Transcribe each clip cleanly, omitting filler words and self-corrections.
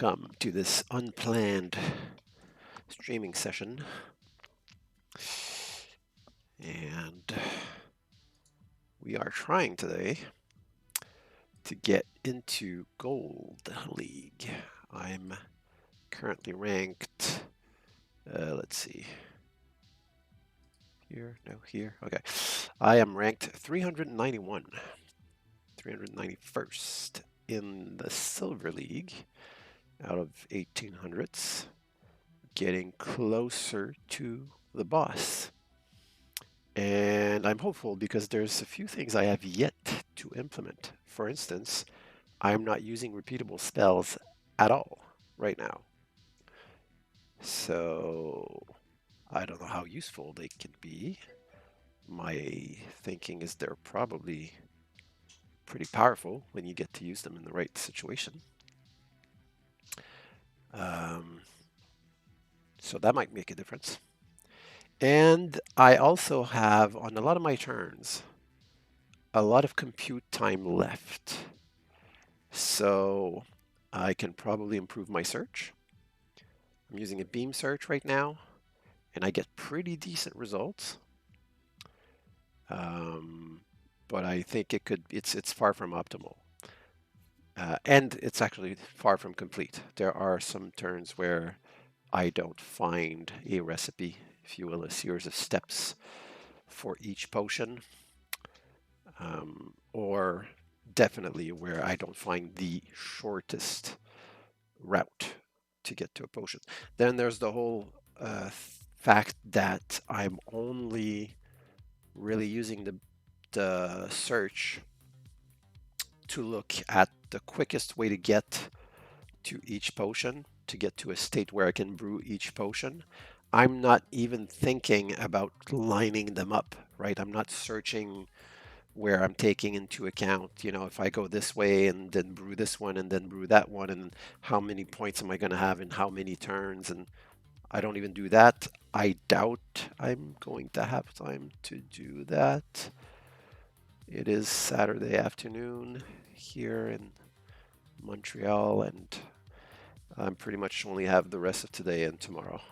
welcome to this unplanned streaming session. And we are trying today to get into Gold League. I'm currently ranked, let's see, here, no, here, okay. I am ranked 391, 391st in the Silver League out of 1800s, getting closer to the boss. And I'm hopeful because there's a few things I have yet to implement. For instance, I'm not using repeatable spells at all right now. So I don't know how useful they can be. My thinking is they're probably pretty powerful when you get to use them in the right situation. So that might make a difference. And I also have, on a lot of my turns, a lot of compute time left. So I can probably improve my search. I'm using a beam search right now, and I get pretty decent results. But I think it's far from optimal. And it's actually far from complete. There are some turns where I don't find a recipe, if you will, a series of steps for each potion, or definitely where I don't find the shortest route to get to a potion. Then there's the whole fact that I'm only really using the search to look at the quickest way to get to each potion, to get to a state where I can brew each potion. I'm not even thinking about lining them up, right? I'm not searching where I'm taking into account, if I go this way and then brew this one and then brew that one, and how many points am I going to have in how many turns, and I don't even do that. I doubt I'm going to have time to do that. It is Saturday afternoon here in Montreal, and I pretty much only have the rest of today and tomorrow.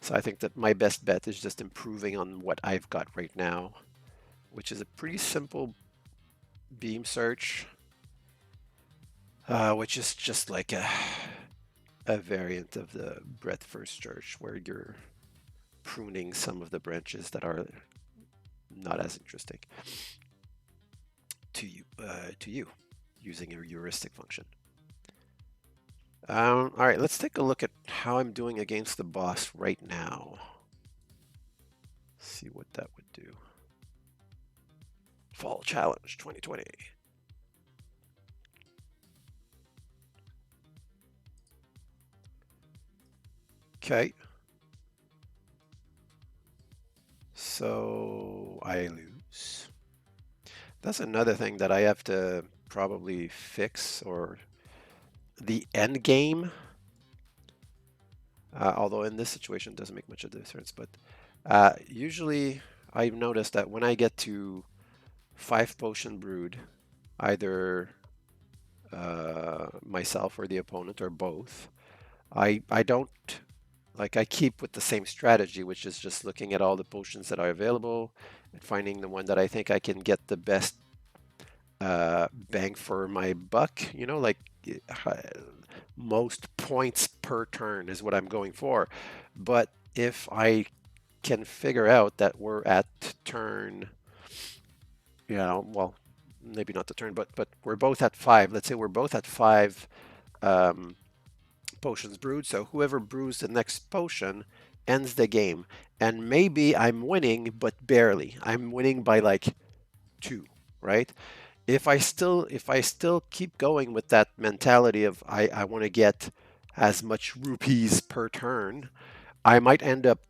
So I think that my best bet is just improving on what I've got right now, which is a pretty simple beam search, which is just like a variant of the breadth first search, where you're pruning some of the branches that are not as interesting to you using a heuristic function. All right, let's take a look at how I'm doing against the boss right now. See what that would do. Fall Challenge 2020. Okay. So I lose. That's another thing that I have to probably fix, or the end game. Although in this situation it doesn't make much of a difference, but usually I've noticed that when I get to 5 potion brewed, either myself or the opponent or both, I don't, like, I keep with the same strategy, which is just looking at all the potions that are available and finding the one that I think I can get the best bang for my buck, like most points per turn is what I'm going for. But if I can figure out that we're at turn, well, maybe not the turn, but we're both at 5. Let's say we're both at 5 potions brewed. So whoever brews the next potion ends the game. And maybe I'm winning, but barely. I'm winning by like 2, right? If I still keep going with that mentality of I want to get as much rupees per turn, I might end up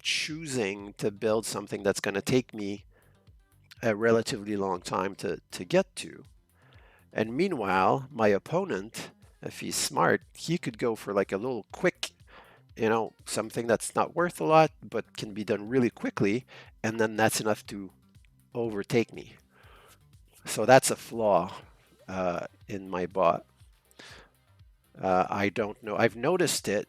choosing to build something that's going to take me a relatively long time to get to. And meanwhile, my opponent, if he's smart, he could go for like a little quick, something that's not worth a lot, but can be done really quickly. And then that's enough to overtake me. So that's a flaw in my bot. I don't know. I've noticed it.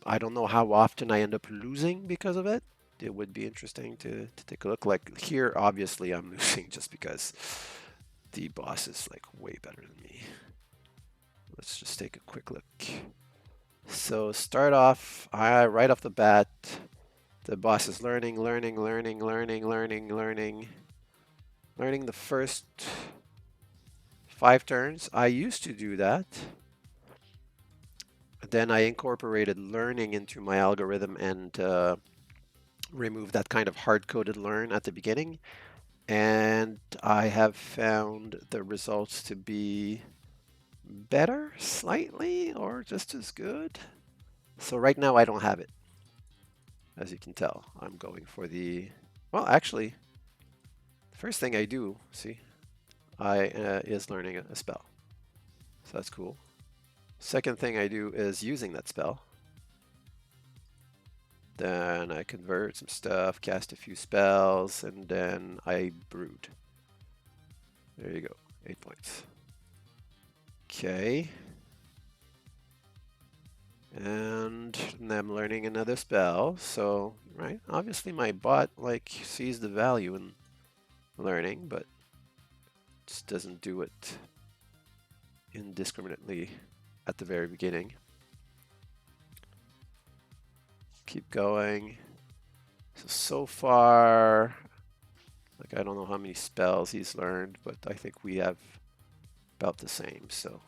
I don't know how often I end up losing because of it. It would be interesting to take a look. Like here, obviously, I'm losing just because the boss is like way better than me. Let's just take a quick look. So start off, right off the bat, the boss is learning the first 5 turns. I used to do that. Then I incorporated learning into my algorithm and removed that kind of hard-coded learn at the beginning. And I have found the results to be better slightly or just as good. So right now I don't have it. As you can tell, I'm going for the, well, actually, the first thing I do, see, is learning a spell. So that's cool. Second thing I do is using that spell. Then I convert some stuff, cast a few spells, and then I brood. There you go, 8 points. Okay. And I'm learning another spell. So, right, obviously my bot like sees the value in learning, but just doesn't do it indiscriminately at the very beginning. Keep going. So far, like I don't know how many spells he's learned, but I think we have about the same. So,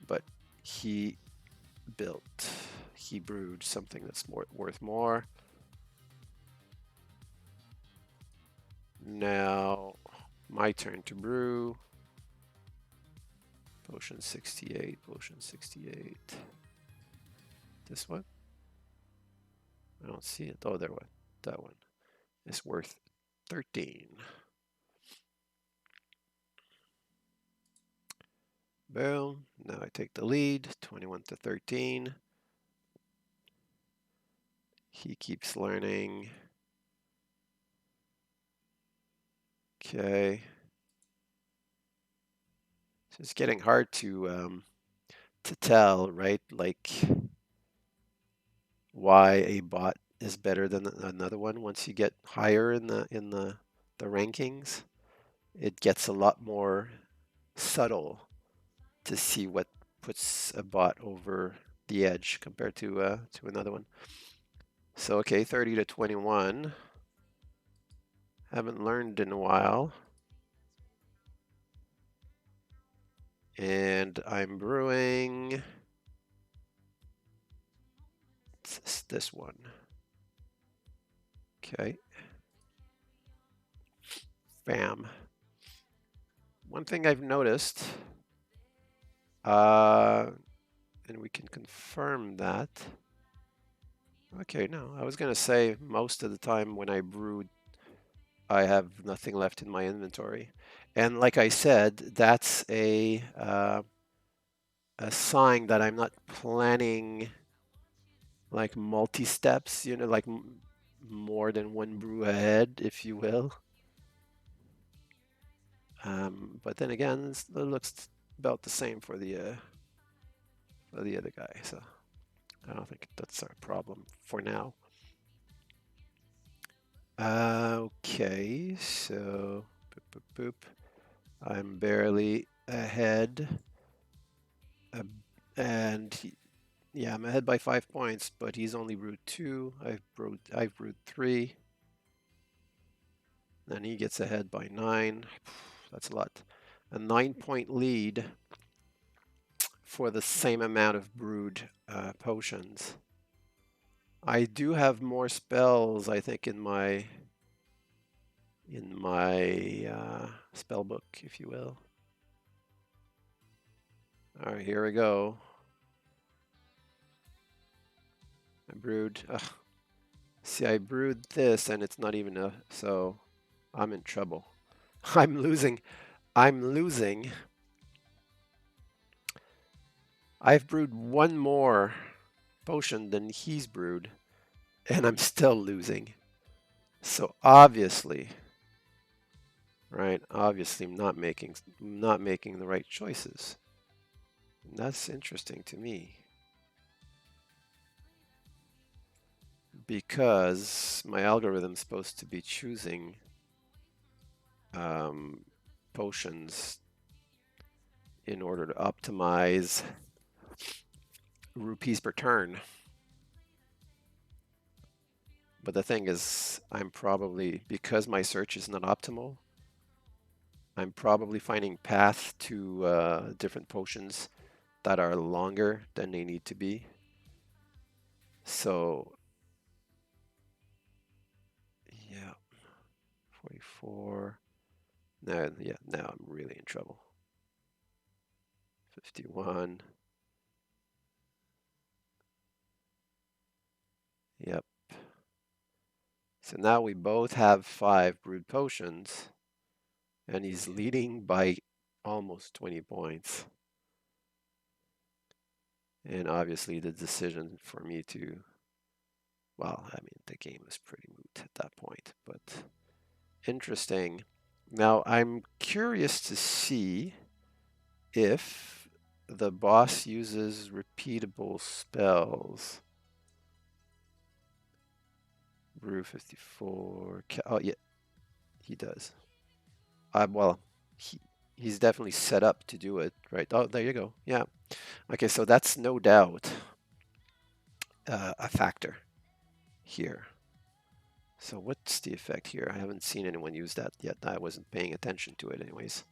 but he brewed something that's worth more. Now, my turn to brew. Potion 68, potion 68. This one? I don't see it. Oh, there one. That one is worth 13. Boom. Now I take the lead, 21 to 13. He keeps learning. Okay. So it's getting hard to tell, right? Like why a bot is better than another one. Once you get higher in the rankings, it gets a lot more subtle to see what puts a bot over the edge compared to another one. So okay, 30 to 21. Haven't learned in a while. And I'm brewing this one. Okay. Bam. One thing I've noticed, and we can confirm that. Okay, no, I was gonna say most of the time when I brewed, I have nothing left in my inventory. And like I said, that's a sign that I'm not planning like multi-steps, you know, like more than one brew ahead, if you will. But then again, it looks about the same for the other guy, so I don't think that's our problem for now. Okay, so boop, boop, boop. I'm barely ahead, and yeah, I'm ahead by 5 points, but he's only brewed 2. I've brewed 3. Then he gets ahead by 9. That's a lot. A 9-point lead for the same amount of brewed potions. I do have more spells, I think, in my spell book, if you will. All right, here we go. I brewed. See, I brewed this, and it's not even so I'm in trouble. I'm losing. I'm losing. I've brewed one more potion than he's brewed, and I'm still losing. So obviously, right? Obviously, I'm not making the right choices. That's interesting to me because my algorithm's supposed to be choosing um, potions in order to optimize rupees per turn. But the thing is, I'm probably, because my search is not optimal, I'm probably finding path to different potions that are longer than they need to be. So, yeah, 44. Now, yeah, now I'm really in trouble. 51. Yep. So now we both have 5 brewed potions, and he's leading by almost 20 points. And obviously the decision for me to, well, I mean, the game is pretty moot at that point, but interesting. Now I'm curious to see if the boss uses repeatable spells. Brew 54. Oh, yeah, he does. Well, he, he's definitely set up to do it, right? Oh, there you go. Yeah. Okay, so that's no doubt a factor here. So what's the effect here? I haven't seen anyone use that yet. I wasn't paying attention to it anyways.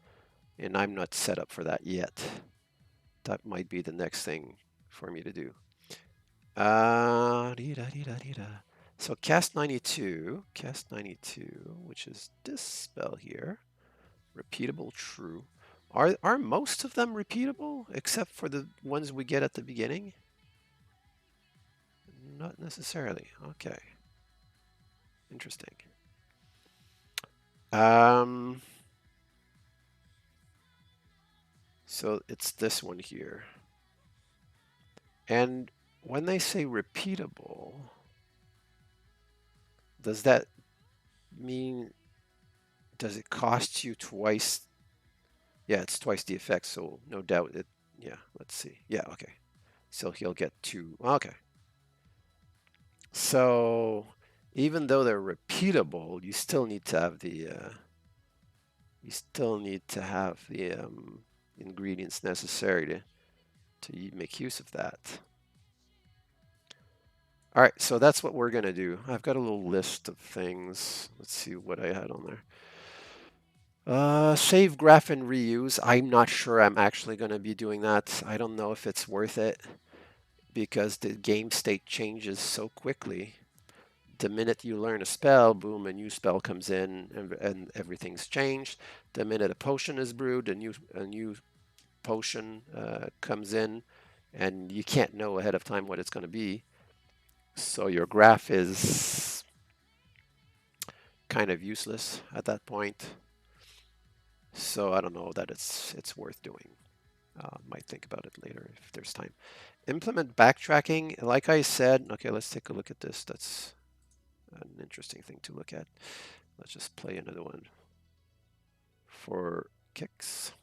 And I'm not set up for that yet. That might be the next thing for me to do. So cast 92, which is this spell here. Repeatable true. Are most of them repeatable except for the ones we get at the beginning? Not necessarily. Okay. Interesting. So it's this one here. And when they say repeatable, does that mean, does it cost you twice? Yeah, it's twice the effect, so no doubt it, yeah, let's see. Yeah, okay. So he'll get 2. Okay. So even though they're repeatable, you still need to have the ingredients necessary to make use of that. All right, so that's what we're going to do. I've got a little list of things. Let's see what I had on there. Save, graph, and reuse. I'm not sure I'm actually going to be doing that. I don't know if it's worth it because the game state changes so quickly. The minute you learn a spell, boom, a new spell comes in and everything's changed. The minute a potion is brewed, a new potion comes in, and you can't know ahead of time what it's going to be. So your graph is kind of useless at that point. So I don't know that it's worth doing. Might think about it later if there's time. Implement backtracking. Like I said, okay, let's take a look at this. That's an interesting thing to look at. Let's just play another one for kicks.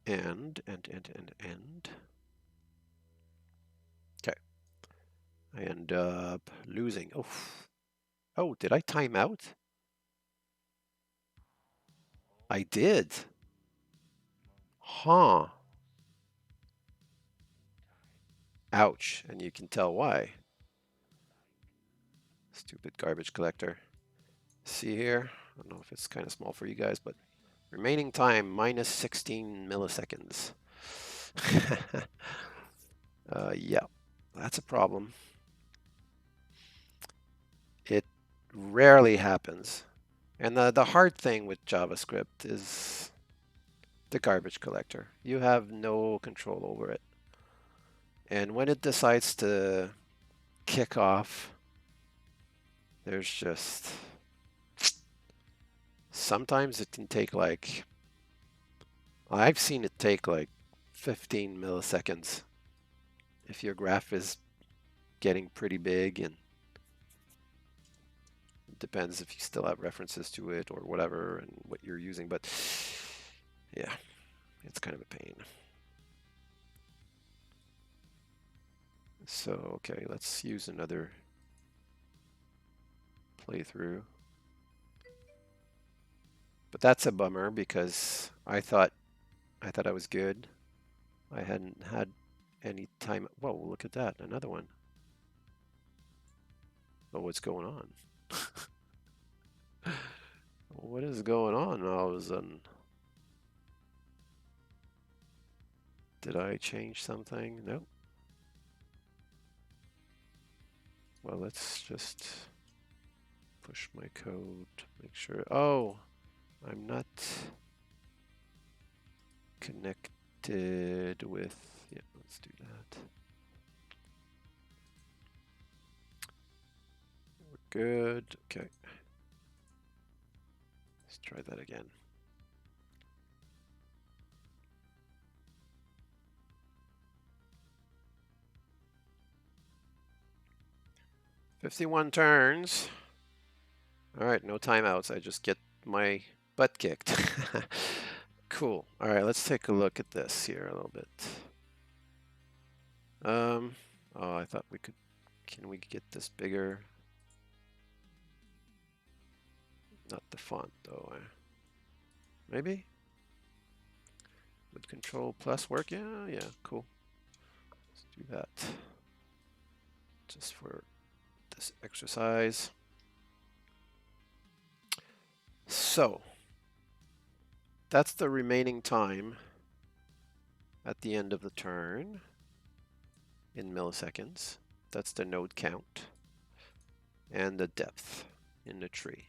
And. Okay. I end up losing. Oh, oh, did I time out? I did. Huh. Ouch. And you can tell why. Stupid garbage collector. See here? I don't know if it's kind of small for you guys, but remaining time minus 16 milliseconds. Yeah, that's a problem. It rarely happens. And the hard thing with JavaScript is the garbage collector. You have no control over it. And when it decides to kick off, there's just sometimes it can take like, I've seen it take like 15 milliseconds if your graph is getting pretty big, and it depends if you still have references to it or whatever and what you're using. But yeah, kind of a pain. So, okay, let's use another playthrough. But that's a bummer because I thought I was good. I hadn't had any time. Whoa, look at that, another one. Oh, what's going on? What is going on all of a sudden? Did I change something? Nope. Well, let's just push my code, make sure. Oh, I'm not connected with, yeah, let's do that. We're good, okay. Let's try that again. "51 turns." All right, no timeouts. I just get my butt kicked. Cool. All right, let's take a look at this here a little bit. Oh, I thought we could, can we get this bigger? Not the font though. Maybe? Would Control Plus work? Yeah, yeah, cool. Let's do that. Just for this exercise. So, that's the remaining time at the end of the turn in milliseconds. That's the node count and the depth in the tree.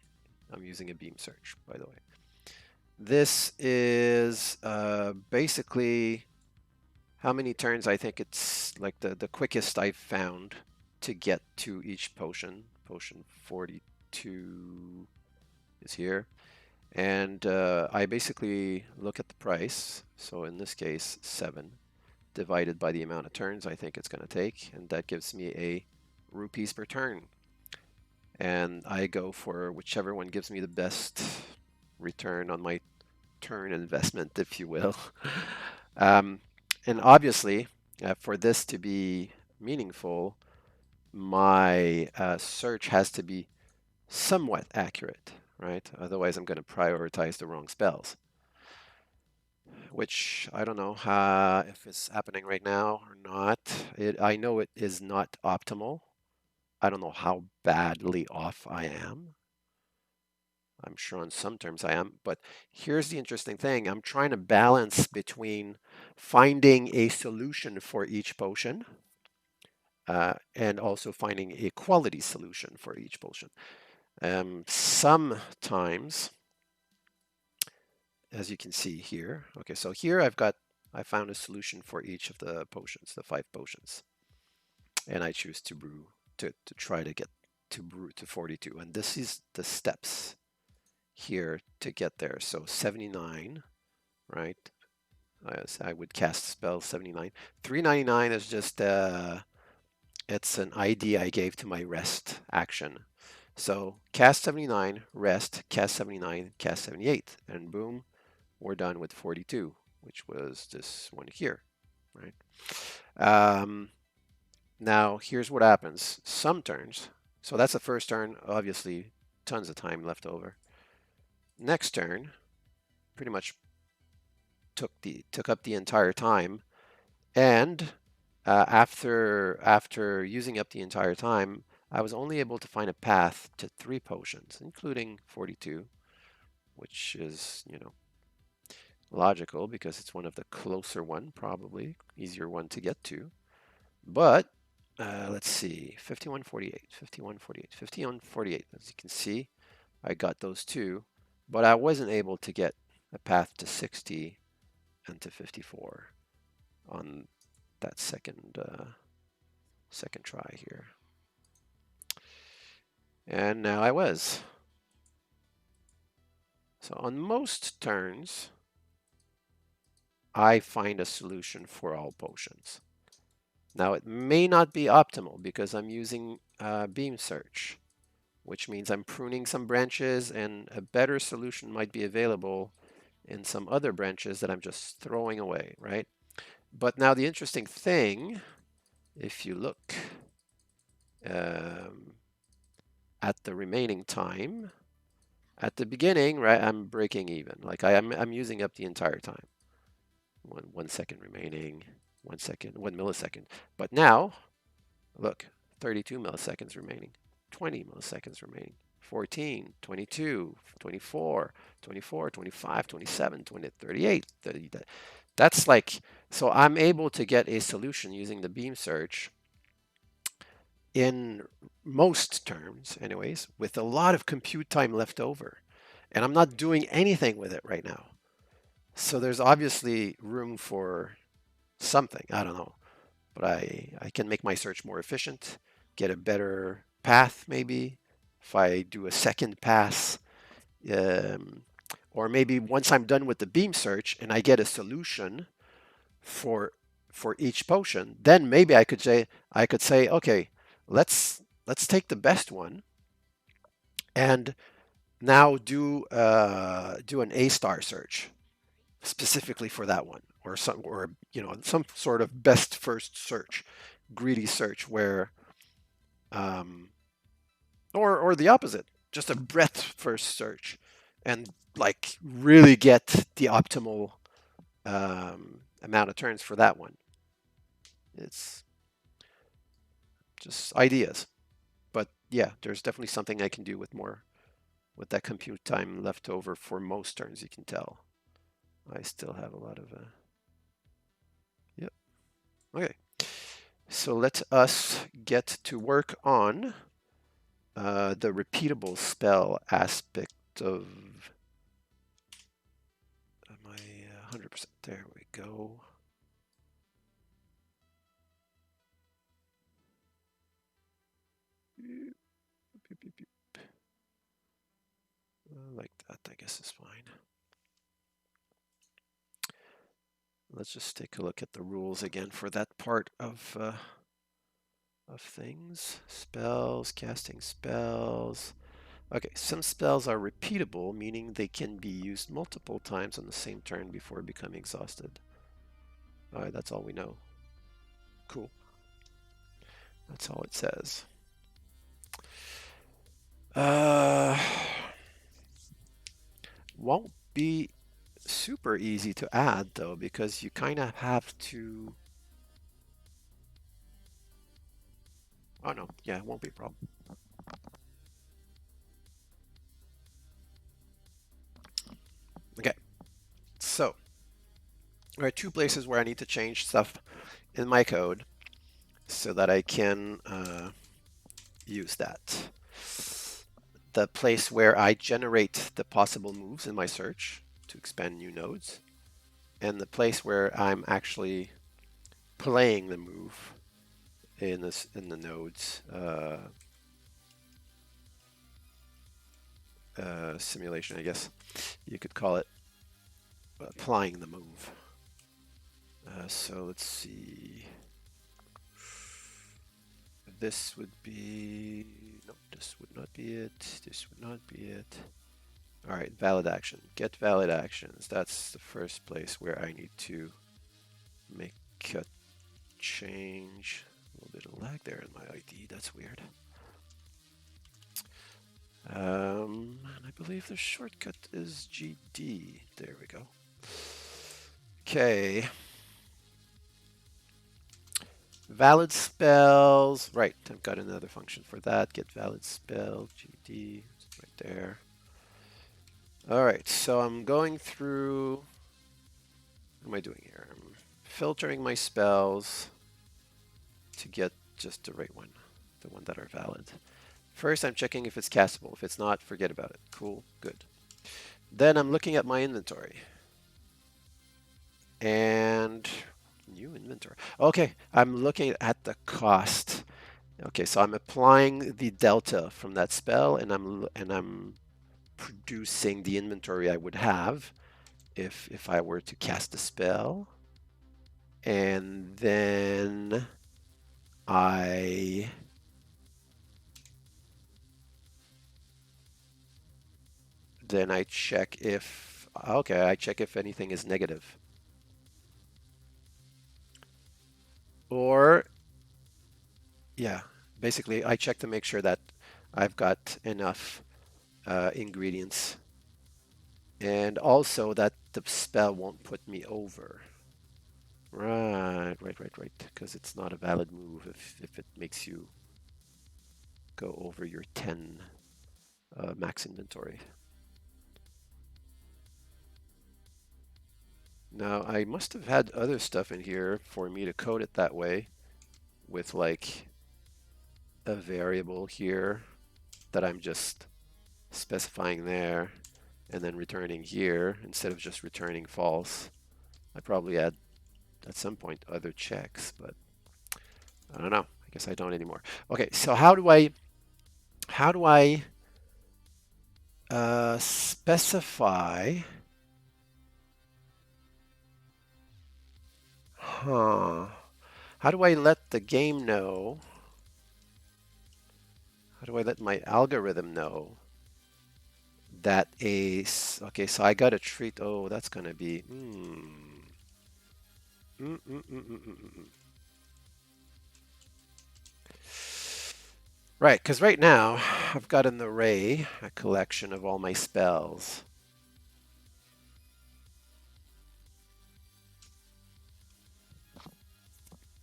I'm using a beam search, by the way. This is basically how many turns I think it's like the quickest I've found to get to each potion. Potion 42 is here. And I basically look at the price. So in this case, 7 divided by the amount of turns I think it's going to take. And that gives me a rupees per turn. And I go for whichever one gives me the best return on my turn investment, if you will. And obviously, for this to be meaningful, my search has to be somewhat accurate, right? Otherwise, I'm going to prioritize the wrong spells, which I don't know if it's happening right now or not. I know it is not optimal. I don't know how badly off I am. I'm sure on some terms I am, but here's the interesting thing. I'm trying to balance between finding a solution for each potion and also finding a quality solution for each potion. Sometimes, as you can see here, okay, so here I found a solution for each of the potions, the 5 potions, and I choose to brew, to try to get to brew to 42, and this is the steps here to get there. So 79, right? I would cast spell 79. 399 is just it's an ID I gave to my rest action. So cast 79, rest, cast 79, cast 78, and boom, we're done with 42, which was this one here, right? Now here's what happens. Some turns, so that's the first turn, obviously tons of time left over. Next turn, pretty much took up the entire time, and after using up the entire time, I was only able to find a path to 3 potions, including 42, which is, you know, logical because it's one of the closer one, probably easier one to get to. But let's see, 5148, 5148, 5148. As you can see, I got those 2, but I wasn't able to get a path to 60 and to 54 on that second try here. And now I was. So on most turns, I find a solution for all potions. Now it may not be optimal because I'm using beam search, which means I'm pruning some branches, and a better solution might be available in some other branches that I'm just throwing away, right? But now the interesting thing, if you look at the remaining time, at the beginning, right, I'm breaking even. Like I'm using up the entire time. 1 second remaining, 1 second, 1 millisecond. But now, look, 32 milliseconds remaining, 20 milliseconds remaining, 14, 22, 24, 24, 25, 27, 20, 38, 30. That's like, so I'm able to get a solution using the beam search in most terms, anyways, with a lot of compute time left over. And I'm not doing anything with it right now. So there's obviously room for something. I don't know. But I can make my search more efficient, get a better path maybe. If I do a second pass, um, or maybe once I'm done with the beam search and I get a solution for each potion, then maybe I could say, okay, let's take the best one and now do an A star search specifically for that one, or some sort of best first search, greedy search where um, or the opposite, just a breadth first search, and like really get the optimal amount of turns for that one. It's just ideas. But yeah, there's definitely something I can do with that compute time left over for most turns. You can tell I still have a lot of yep. Okay, so let us get to work on the repeatable spell aspect of my 100%. There we go. Like that, I guess is fine. Let's just take a look at the rules again for that part of things. Spells, casting spells. Okay, some spells are repeatable, meaning they can be used multiple times on the same turn before becoming exhausted. All right, that's all we know. Cool. That's all it says. Won't be super easy to add though, because you kind of have to. Oh no, yeah, it won't be a problem. Okay, so there are two places where I need to change stuff in my code so that I can use that. The place where I generate the possible moves in my search to expand new nodes, and the place where I'm actually playing the move in the nodes simulation, I guess you could call it, applying the move. So let's see. This would be, no, this would not be it. This would not be it. All right, valid action. Get valid actions. That's the first place where I need to make a change. A little bit of lag there in my ID. That's weird. And I believe the shortcut is GD. There we go. Okay. Valid spells. Right, I've got another function for that. Get valid spell, GD, right there. All right, so I'm going through, what am I doing here? I'm filtering my spells to get just the right one, the one that are valid. First, I'm checking if it's castable. If it's not, forget about it. Cool, good. Then I'm looking at my inventory. And new inventory. Okay, I'm looking at the cost. Okay, so I'm applying the delta from that spell, and I'm producing the inventory I would have if I were to cast a spell. And then I check if Okay, I check if anything is negative. Or, yeah, basically I check to make sure that I've got enough ingredients and also that the spell won't put me over. Right. Because it's not a valid move if it makes you go over your 10 max inventory. Now, I must have had other stuff in here for me to code it that way with like a variable here that I'm just specifying there and then returning here instead of just returning false. I probably had at some point other checks, but I don't know. I guess I don't anymore. Okay, so how do I specify? Huh. How do I let the game know? How do I let my algorithm know that okay, so I got to treat, oh, that's going to be, mm, mm, mm, mm, mm, mm, mm. Right, because right now I've got an array, a collection of all my spells.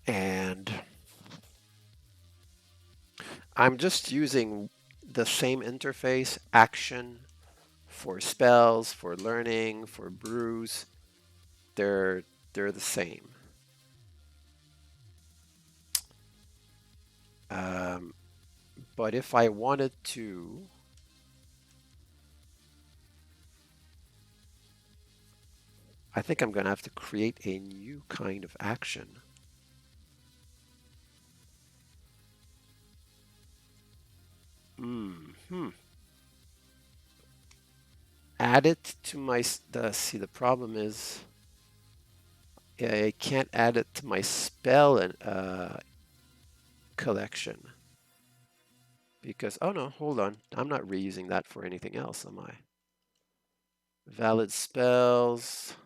And I'm just using the same interface, action, for spells, for learning, for brews. They're the same. Um, but if I wanted to, I think I'm going to have to create a new kind of action. Hmm. Add it to my, see, the problem is I can't add it to my spell and collection because, oh no, hold on. I'm not reusing that for anything else, am I? Valid spells.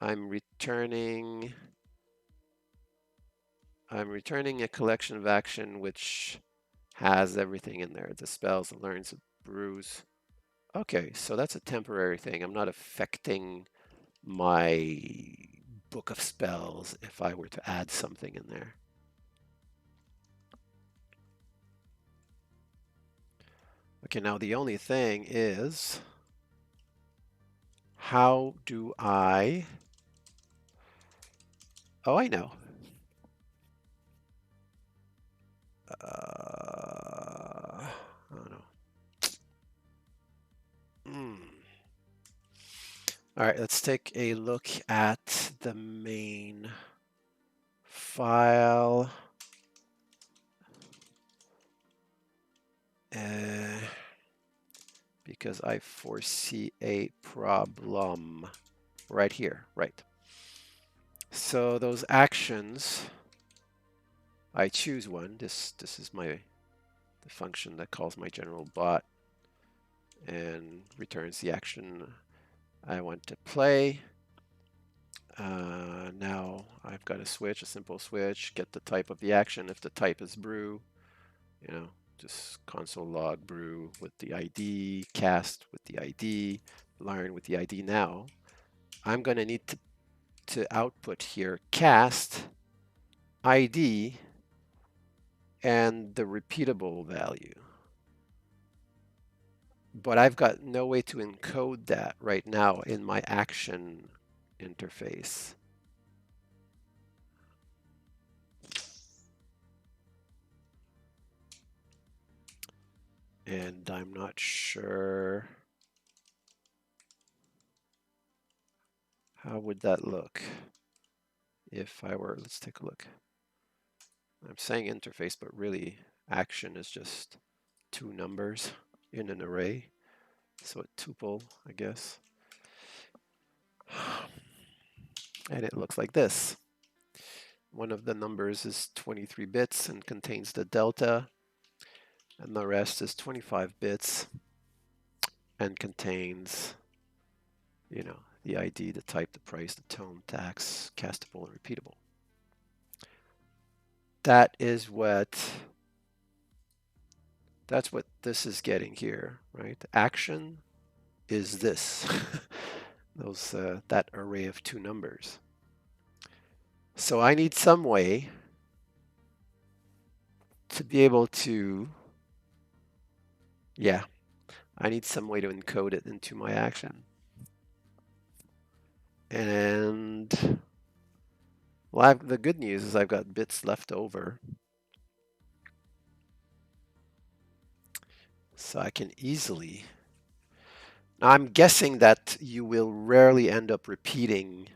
I'm returning a collection of action which has everything in there. The spells, the learns, the brews. Okay, so that's a temporary thing. I'm not affecting my book of spells if I were to add something in there. Okay, now the only thing is, how do I... Oh, I know. I don't know. All right, let's take a look at the main file. Because I foresee a problem right here, right? So those actions, I choose one. This is the function that calls my general bot and returns the action I want to play. Now I've got a switch, a simple switch, get the type of the action. If the type is brew, you know, just console log brew with the ID, cast with the ID, learn with the ID. Now I'm going to need to output here cast ID and the repeatable value. But I've got no way to encode that right now in my action interface. And I'm not sure how would that look if I were, let's take a look. I'm saying interface, but really action is just two numbers in an array. So a tuple, I guess. And it looks like this. One of the numbers is 23 bits and contains the delta, and the rest is 25 bits and contains you know, the ID, the type, the price, the tone, tax, castable, and repeatable. That's what this is getting here, right? Action is this, that array of two numbers. So I need some way to be able to, yeah, I need some way to encode it into my action. And well, the good news is I've got bits left over. So I can easily. Now I'm guessing that you will rarely end up repeating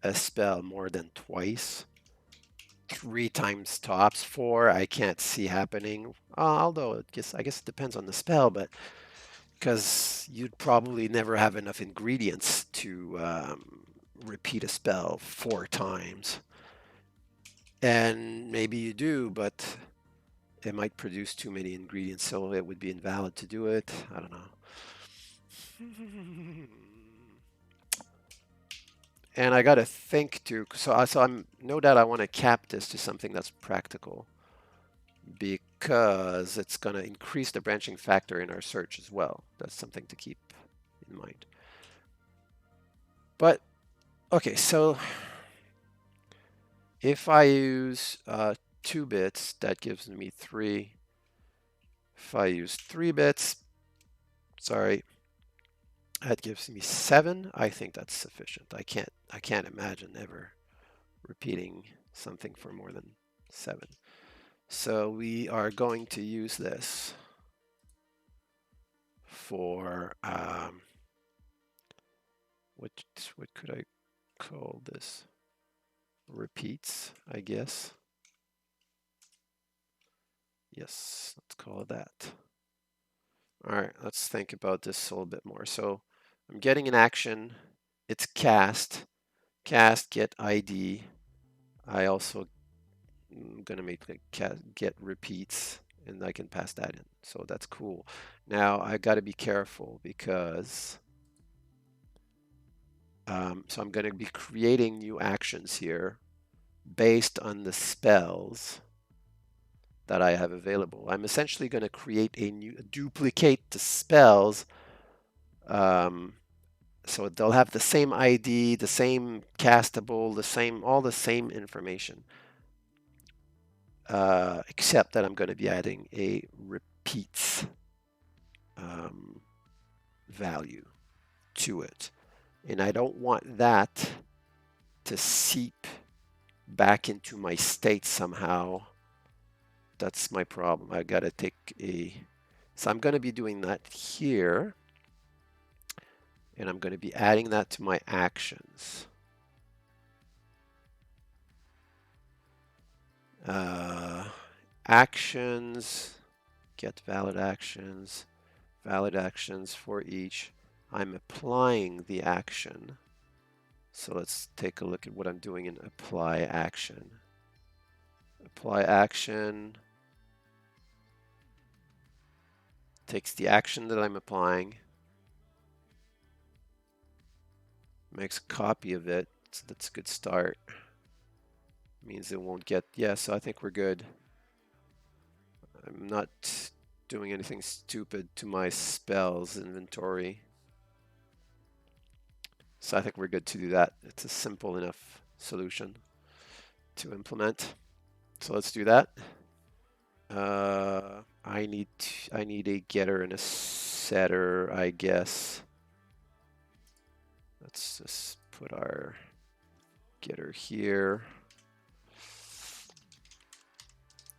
a spell more than twice. 3 times tops. 4 I can't see happening. Although I guess it depends on the spell, but because you'd probably never have enough ingredients to repeat a spell 4 times. And maybe you do, but it might produce too many ingredients, so it would be invalid to do it. I don't know. And I got to think too. So I'm no doubt I want to cap this to something that's practical, because it's going to increase the branching factor in our search as well. That's something to keep in mind. But okay, so if I use 2 bits, that gives me 3. If I use 3 bits, sorry, that gives me 7. I think that's sufficient. I can't imagine ever repeating something for more than 7. So we are going to use this for what could I call this? Repeats, I guess. Yes, let's call it that. All right, let's think about this a little bit more. So I'm getting an action. It's cast. Cast, get ID. I also am going to make like get repeats, and I can pass that in. So that's cool. Now I got to be careful because so I'm going to be creating new actions here based on the spells that I have available. I'm essentially going to create duplicate the spells, so they'll have the same ID, the same castable, all the same information, except that I'm going to be adding a repeats value to it. And I don't want that to seep back into my state somehow. That's my problem. I got to so I'm going to be doing that here. And I'm going to be adding that to my actions. Actions, get valid actions for each. I'm applying the action. So let's take a look at what I'm doing in apply action. Apply action takes the action that I'm applying, makes a copy of it. So that's a good start. Means it won't get, yeah, so I think we're good. I'm not doing anything stupid to my spells inventory. So I think we're good to do that. It's a simple enough solution to implement. So let's do that. I need a getter and a setter, I guess. Let's just put our getter here.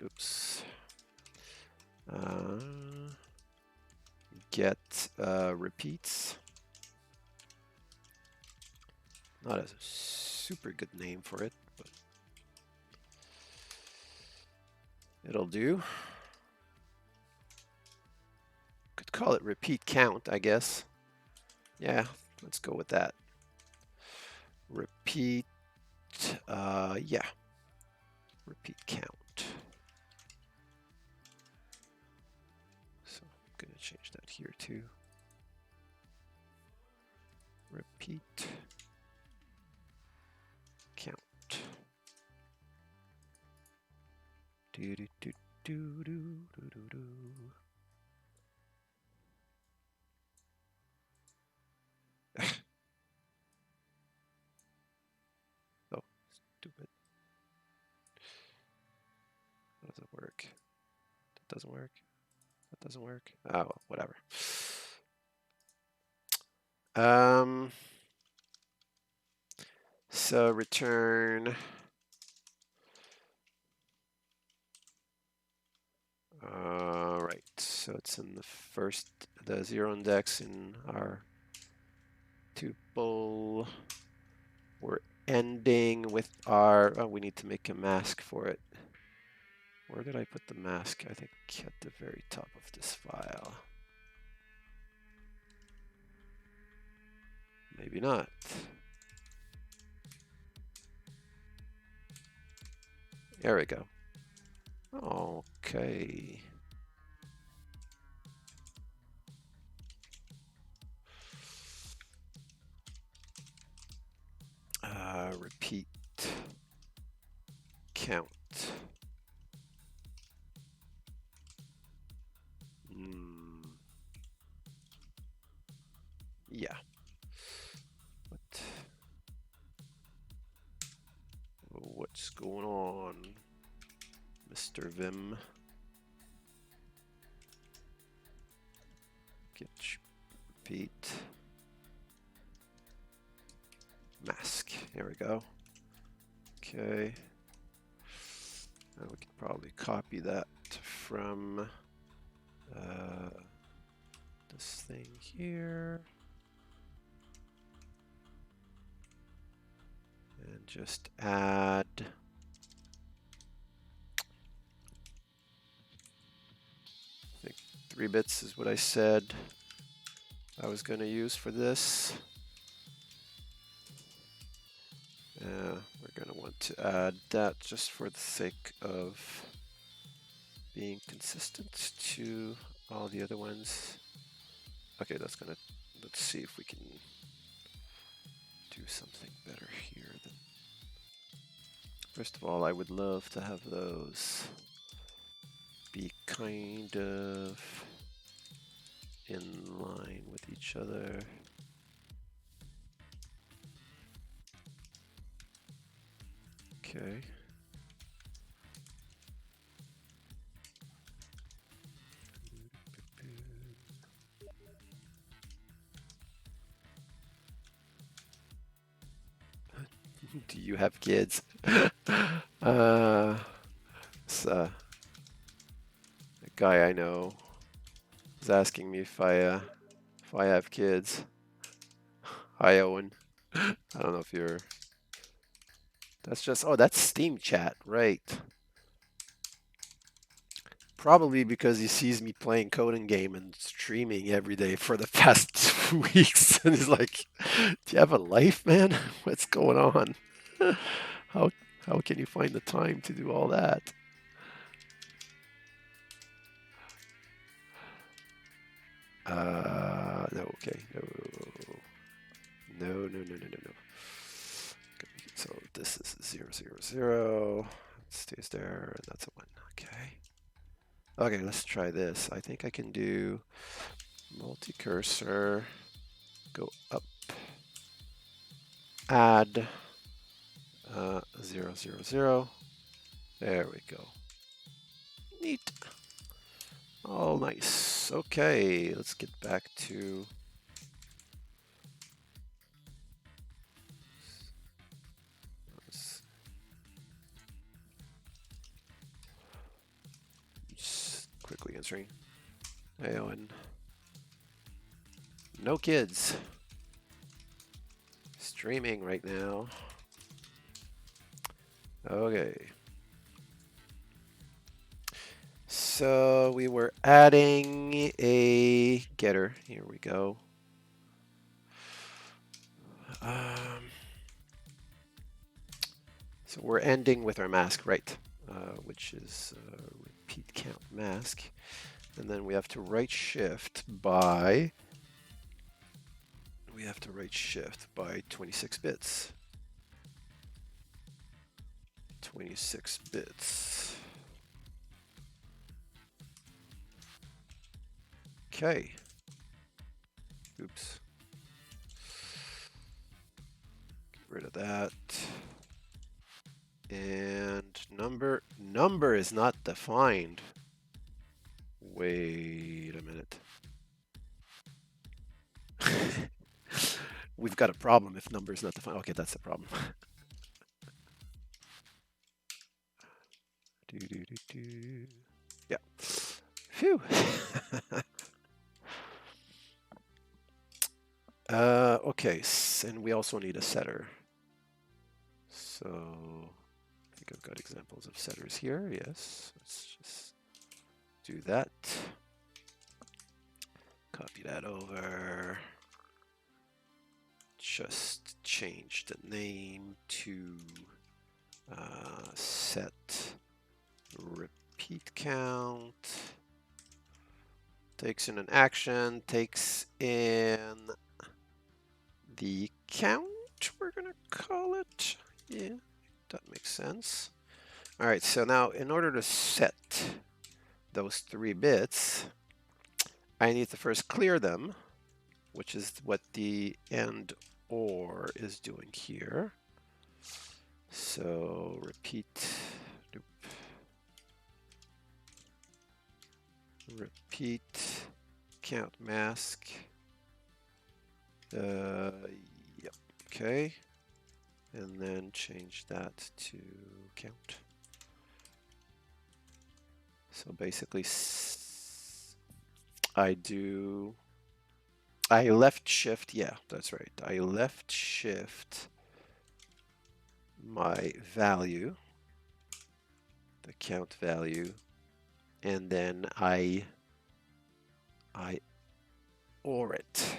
Oops. Get repeats. Not a super good name for it, but it'll do. Could call it repeat count, I guess. Yeah, let's go with that. Repeat, yeah. Repeat count. So I'm going to change that here too. repeat count. Do do do do do do do do. Oh, stupid. That doesn't work. That doesn't work. That doesn't work. Oh, well, whatever. So return. Right. So it's in the zero index in our tuple. We're ending with our. Oh, we need to make a mask for it. Where did I put the mask? I think at the very top of this file. Maybe not. There we go. Okay. Repeat count. Yeah. What's going on, Mr. Vim? Get repeat mask. Here we go. Okay. Now we can probably copy that from this thing here. And just add I think 3 bits is what I said I was going to use for this. We're going to want to add that just for the sake of being consistent to all the other ones. Okay, let's see if we can do something better here. Then, first of all, I would love to have those be kind of in line with each other. Okay. Do you have kids? It's a guy I know is asking me if I have kids. Hi, Owen. I don't know if you're. That's just. Oh, that's Steam chat, right? Probably because he sees me playing CodinGame and streaming every day for the past 2 weeks, and he's like, "Do you have a life, man? What's going on? How how can you find the time to do all that?" No, okay, no. So this is 0, 0, 0. It stays there, and that's a 1. Okay. Okay, let's try this. I think I can do multi-cursor, go up, add 0, 0, 0. There we go. Neat. Oh, nice. Okay, let's get back to just quickly answering. Hey, Owen. No kids. Streaming right now. Okay. So we were adding a getter. Here we go. So we're ending with our mask, right? Which is repeat count mask. And then we have to right shift by we have to write shift by 26 bits. 26 bits. Okay. Oops. Get rid of that. And number is not defined. Wait a minute. We've got a problem if number is not defined. Okay, that's the problem. Yeah. Phew. Okay, and we also need a setter. So I think I've got examples of setters here. Yes, let's just do that. Copy that over. Just change the name to set repeat count. Takes in an action, takes in the count, we're gonna call it. Yeah, that makes sense. All right, so now in order to set those 3 bits, I need to first clear them, which is what the AND OR is doing here. So repeat, repeat count mask. Yep, okay. And then change that to count. So basically, I left shift, yeah, that's right. I left shift my value, the count value, and then I OR it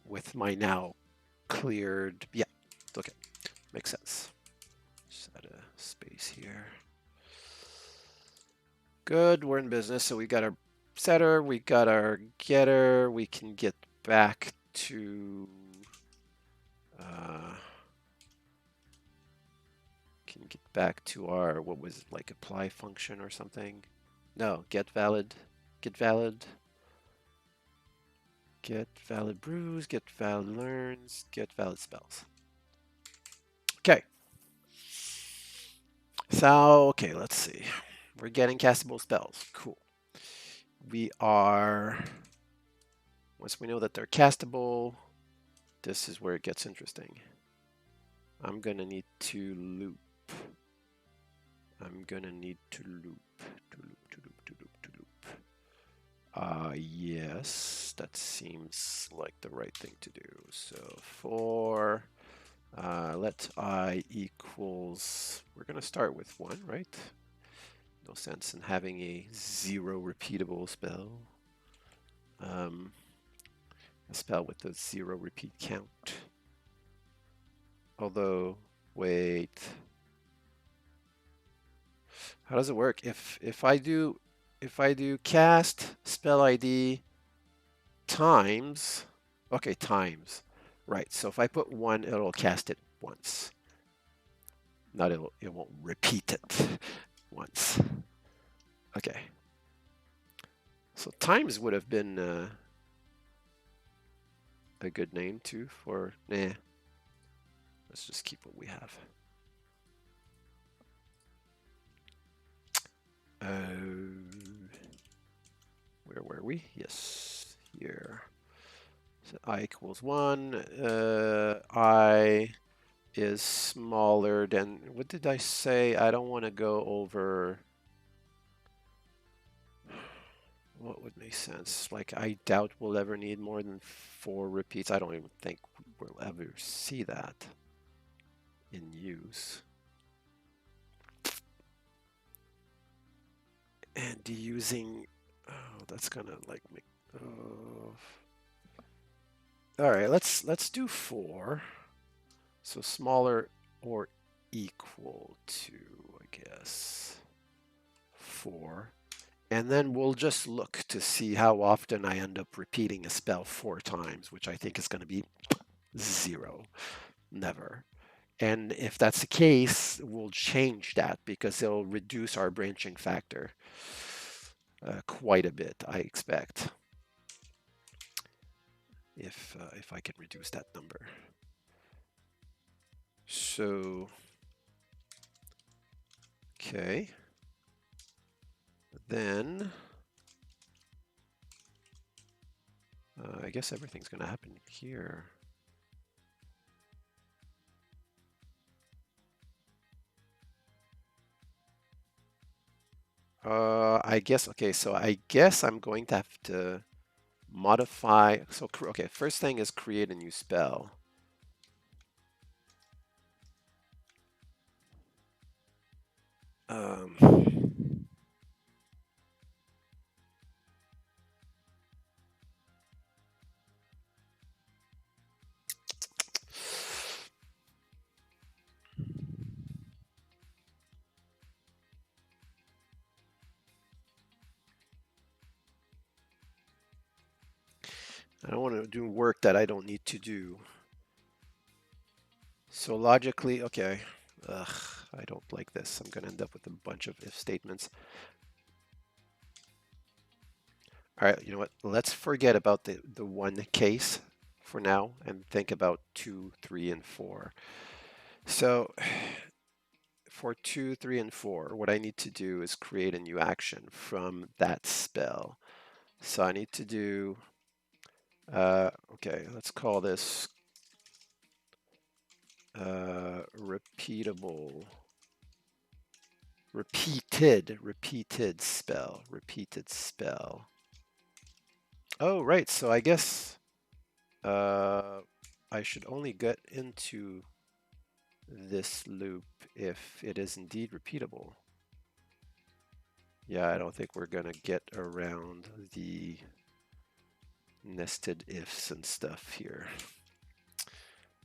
with my now cleared, yeah, okay, makes sense. Just add a space here. Good, we're in business. So we got our setter, we got our getter. We can get back to our, what was it, like apply function or something? No, get valid brews, get valid learns, get valid spells. Okay. So, okay, let's see. We're getting castable spells. Cool. We are, once we know that they're castable, this is where it gets interesting. I'm gonna need to loop. Yes, that seems like the right thing to do. So for let I equals, we're gonna start with 1, right? No sense in having a 0 repeatable spell. A spell with a 0 repeat count. Although, wait. How does it work? If I do cast spell ID times, okay, times, right? So if I put 1, it'll cast it once. Not it won't repeat it once. Okay. So times would have been a good name too for, nah. Let's just keep what we have. Where were we? Yes, here. So I equals 1. I is smaller than, what did I say? I don't want to go over, what would make sense? Like, I doubt we'll ever need more than 4 repeats. I don't even think we'll ever see that in use. And using, oh, that's gonna like make, oh. All right, let's do 4. So smaller or equal to, I guess, 4. And then we'll just look to see how often I end up repeating a spell 4 times, which I think is going to be 0. Never. And if that's the case, we'll change that because it'll reduce our branching factor quite a bit, I expect, if I can reduce that number. So, okay. Then, I guess everything's going to happen here. I guess, okay, so I guess I'm going to have to modify. So, okay, first thing is create a new spell. Um, I don't want to do work that I don't need to do. So logically, okay. Ugh, I don't like this. I'm going to end up with a bunch of if statements. All right, you know what? Let's forget about the one case for now and think about 2, 3, and 4. So for 2, 3, and 4, what I need to do is create a new action from that spell. So I need to do, okay, let's call this repeated spell. Oh, right. So I guess I should only get into this loop if it is indeed repeatable. Yeah, I don't think we're gonna get around the nested ifs and stuff here.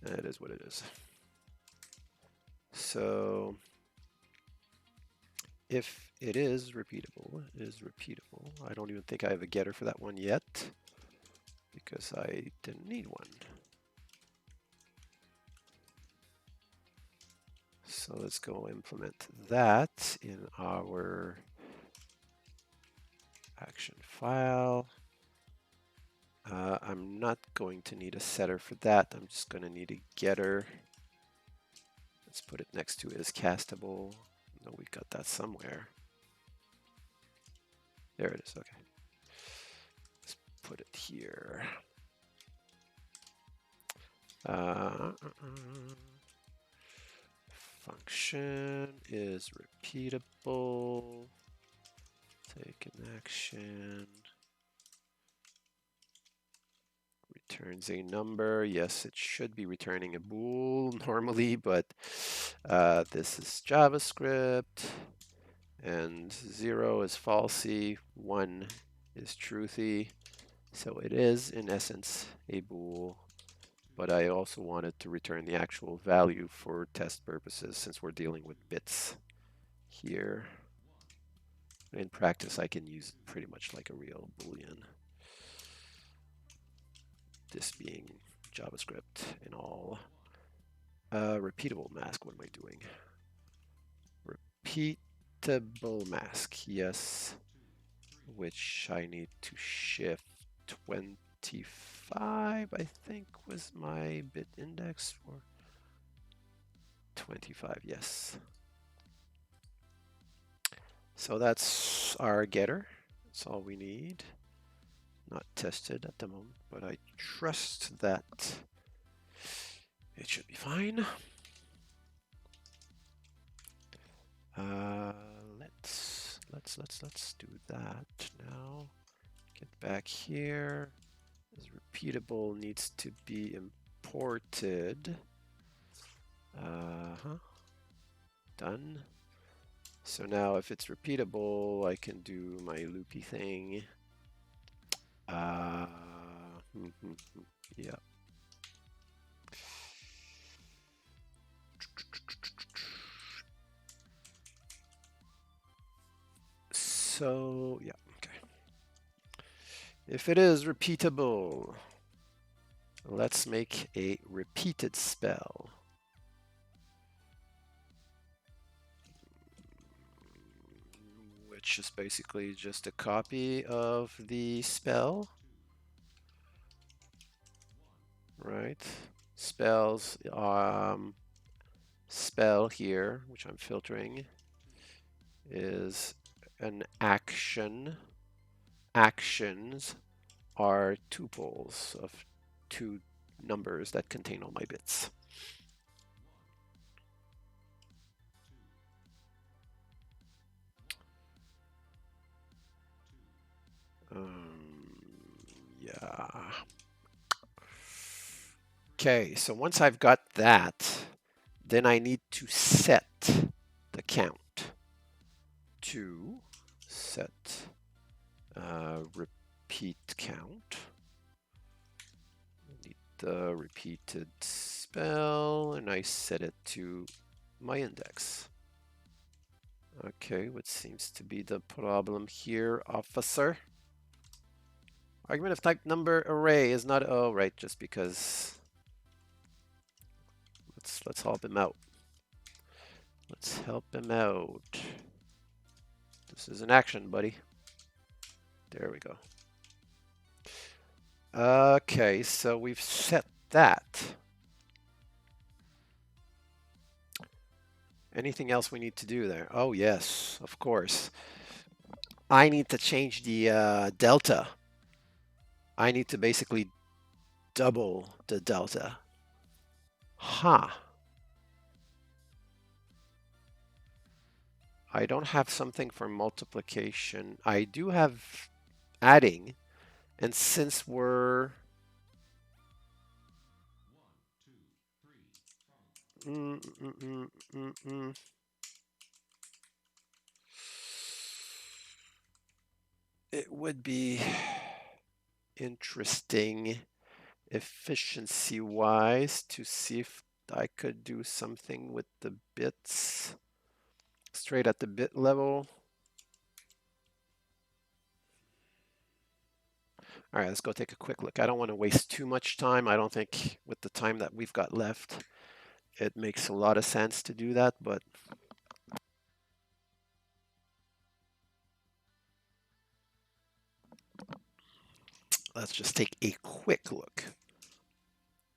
It is what it is. So if it is repeatable, it is repeatable. I don't even think I have a getter for that one yet because I didn't need one. So let's go implement that in our action file. I'm not going to need a setter for that. I'm just going to need a getter. Let's put it next to is castable. No, we got that somewhere. There it is. Okay. Let's put it here. Function is repeatable. Take an action. Returns a number. Yes, it should be returning a bool normally, but this is JavaScript. And 0 is falsy, 1 is truthy. So it is, in essence, a bool. But I also wanted to return the actual value for test purposes since we're dealing with bits here. In practice, I can use it pretty much like a real Boolean. This being JavaScript and all. Repeatable mask, what am I doing? Repeatable mask, yes. Which I need to shift 25, I think was my bit index for 25, yes. So that's our getter. That's all we need. Not tested at the moment, but I trust that it should be fine. Let's do that now. Get back here. This repeatable needs to be imported. Done. So now if it's repeatable, I can do my loopy thing. Yeah. So, yeah, okay. If it is repeatable, let's make a repeated spell. Which is basically just a copy of the spell. Right? Spells, spell here, which I'm filtering, is an action. Actions are tuples of two numbers that contain all my bits. Yeah. Okay, so once I've got that, then I need to set the count to set repeat count. I need the repeated spell, and I set it to my index. Okay, what seems to be the problem here, officer? Argument of type number array is not, oh, right, just because. Let's help him out. Let's help him out. This is an action, buddy. There we go. Okay, so we've set that. Anything else we need to do there? Oh, yes, of course. I need to change the delta. I need to basically double the delta. Huh. I don't have something for multiplication. I do have adding. And since we're... It would be interesting efficiency-wise to see if I could do something with the bits straight at the bit level. All right, let's go take a quick look. I don't want to waste too much time. I don't think with the time that we've got left, it makes a lot of sense to do that, but let's just take a quick look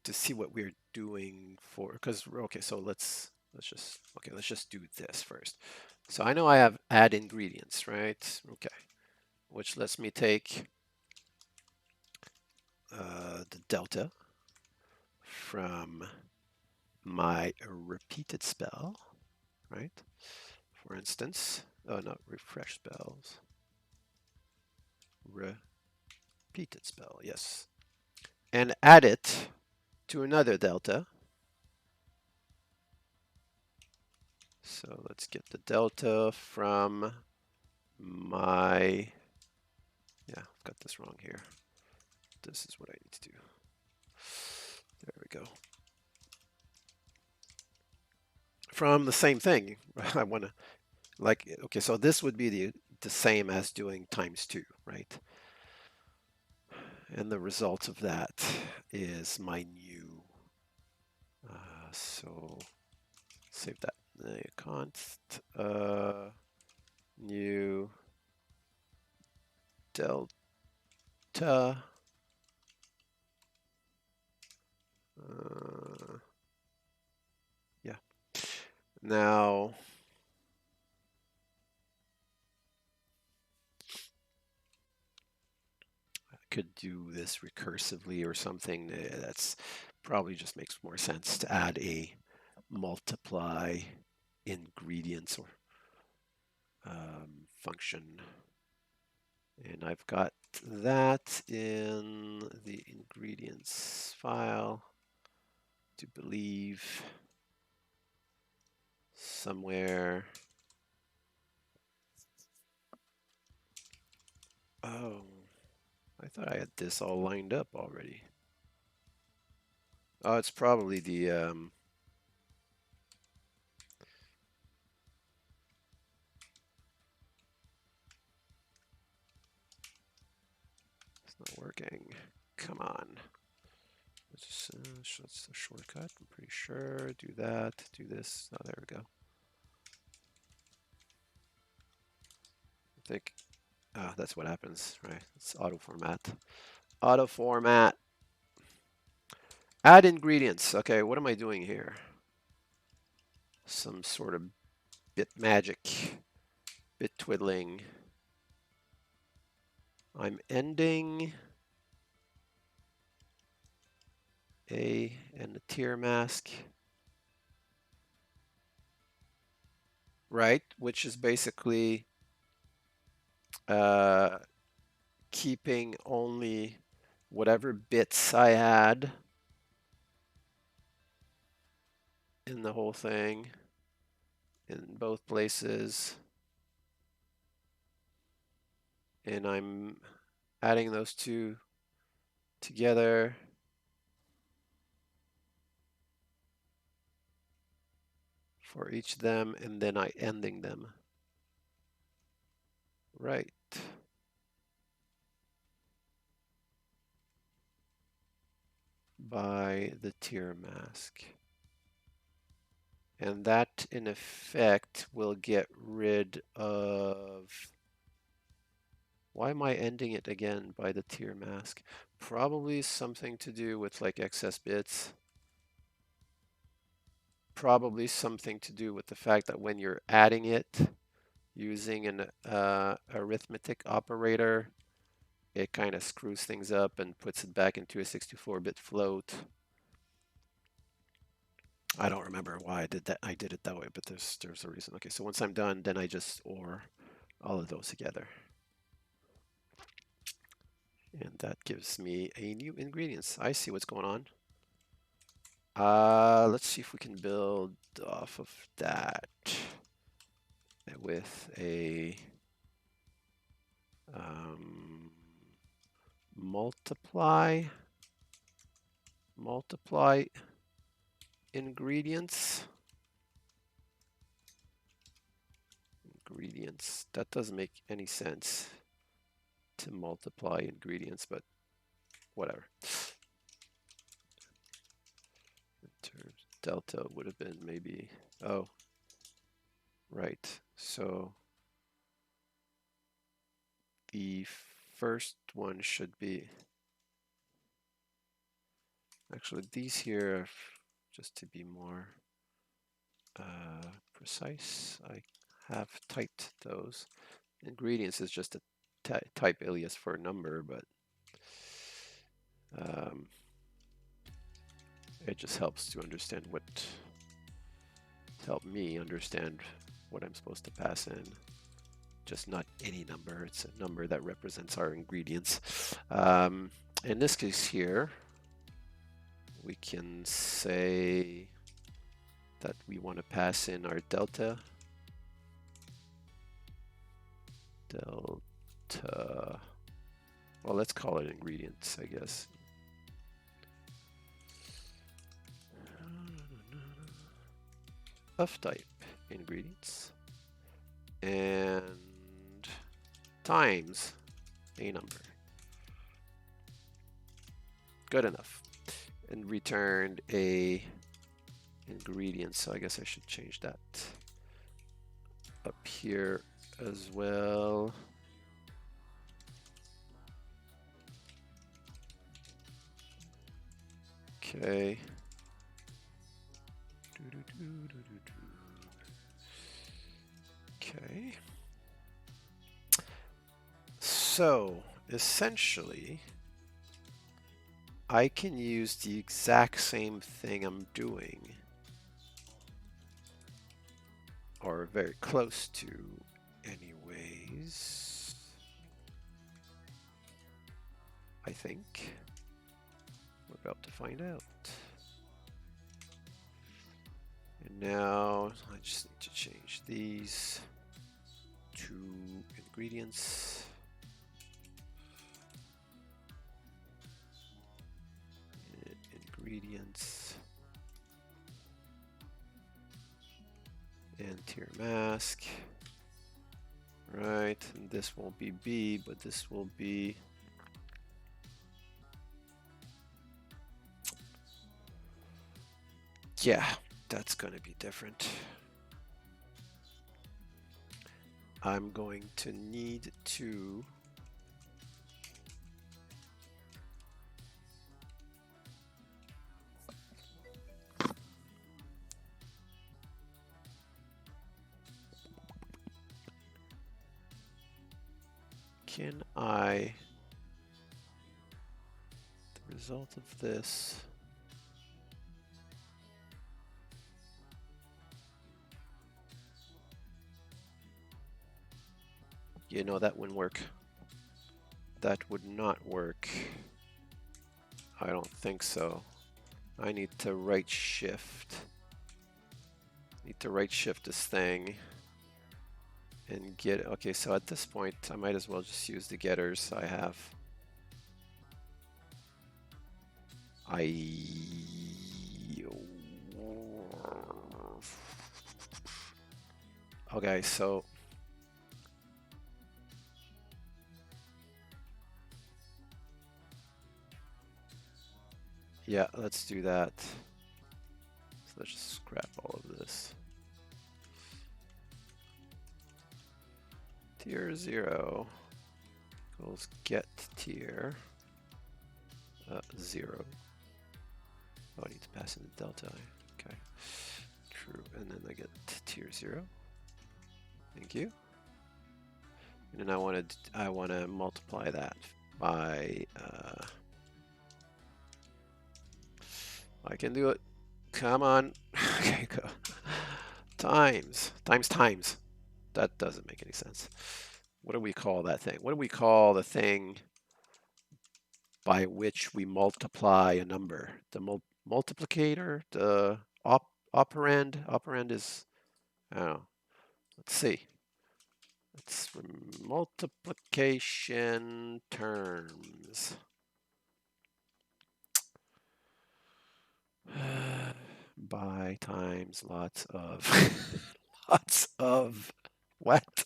to see what we're doing for, because okay, so let's just do this first. So I know I have add ingredients, right? Okay, which lets me take the delta from my repeated spell, right? For instance, oh, not refresh spells, repeated spell, yes, and add it to another delta. So let's get the delta from my, yeah, I've got this wrong here. This is what I need to do. There we go. From the same thing, I want to, like, okay, so this would be the same as doing times 2, right? And the result of that is my new, so save that, const, new delta, yeah. Now, I could do this recursively or something. That's probably just makes more sense to add a multiply ingredients or function. And I've got that in the ingredients file, to believe somewhere. Oh, I thought I had this all lined up already. Oh, it's probably the working. Come on. That's a shortcut, I'm pretty sure. Do that, do this. Oh, there we go. I think, that's what happens, right? It's auto format. Auto format. Add ingredients. Okay, what am I doing here? Some sort of bit magic, bit twiddling. I'm ending a and the tier mask, right? Which is basically keeping only whatever bits I had in the whole thing in both places. And I'm adding those two together. For each of them, and then I ending them. Right. By the tier mask. And that, in effect, will get rid of... Why am I ending it again by the tier mask? Probably something to do with like excess bits. Probably something to do with the fact that when you're adding it using an arithmetic operator, it kind of screws things up and puts it back into a 64-bit float. I don't remember why I did that. I did it that way, but there's a reason. Okay, so once I'm done, then I just OR all of those together. And that gives me a new ingredients. I see what's going on. Let's see if we can build off of that with a multiply ingredients. That doesn't make any sense to multiply ingredients, but whatever. In terms delta would have been maybe, oh, right. So the first one should be, actually these here, just to be more precise, I have typed those. Ingredients is just a type alias for a number, but it just helps to understand help me understand what I'm supposed to pass in. Just not any number, it's a number that represents our ingredients. In this case here, we can say that we want to pass in our delta. Well, let's call it ingredients, I guess. Of type ingredients and times a number. Good enough. And returned a ingredient, so I guess I should change that up here as well. Okay. Okay. So essentially, I can use the exact same thing I'm doing, or very close to anyways, I think. We're about to find out. And now I just need to change these to ingredients. Ingredients. And tier mask. Right, and this won't be B, but this will be Yeah, that's gonna be different. I'm going to need to can I the result of this you know that wouldn't work. That would not work. I don't think so. I need to right shift. Need to right shift this thing and get okay, so at this point I might as well just use the getters I have. Okay, so yeah, let's do that. So let's just scrap all of this. Tier 0 equals get tier 0. Oh, I need to pass in the delta. Okay, true, and then I get tier 0. Thank you. And then I want to multiply that by I can do it. Come on. Okay, go. Times. That doesn't make any sense. What do we call that thing? What do we call the thing by which we multiply a number? The multiplicator? The operand? Operand is, I don't know. Let's see. It's multiplication terms. By times lots of lots of what?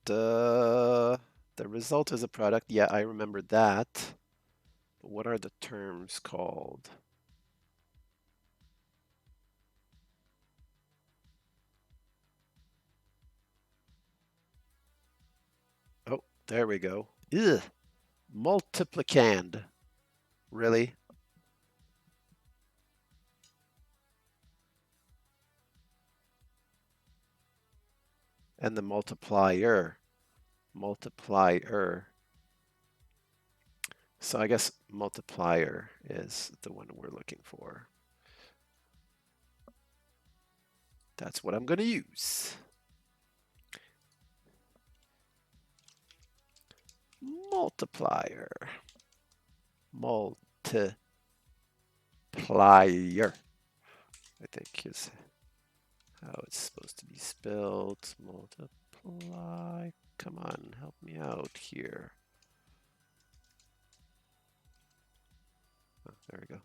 The result is a product. Yeah, I remember that. But what are the terms called? Oh, there we go. Ugh. Multiplicand. Really? And the multiplier. Multiplier. So I guess multiplier is the one we're looking for. That's what I'm going to use. Multiplier. Multiplier, I think is how it's supposed to be spelled. Multiply. Come on, help me out here. Oh, there we go.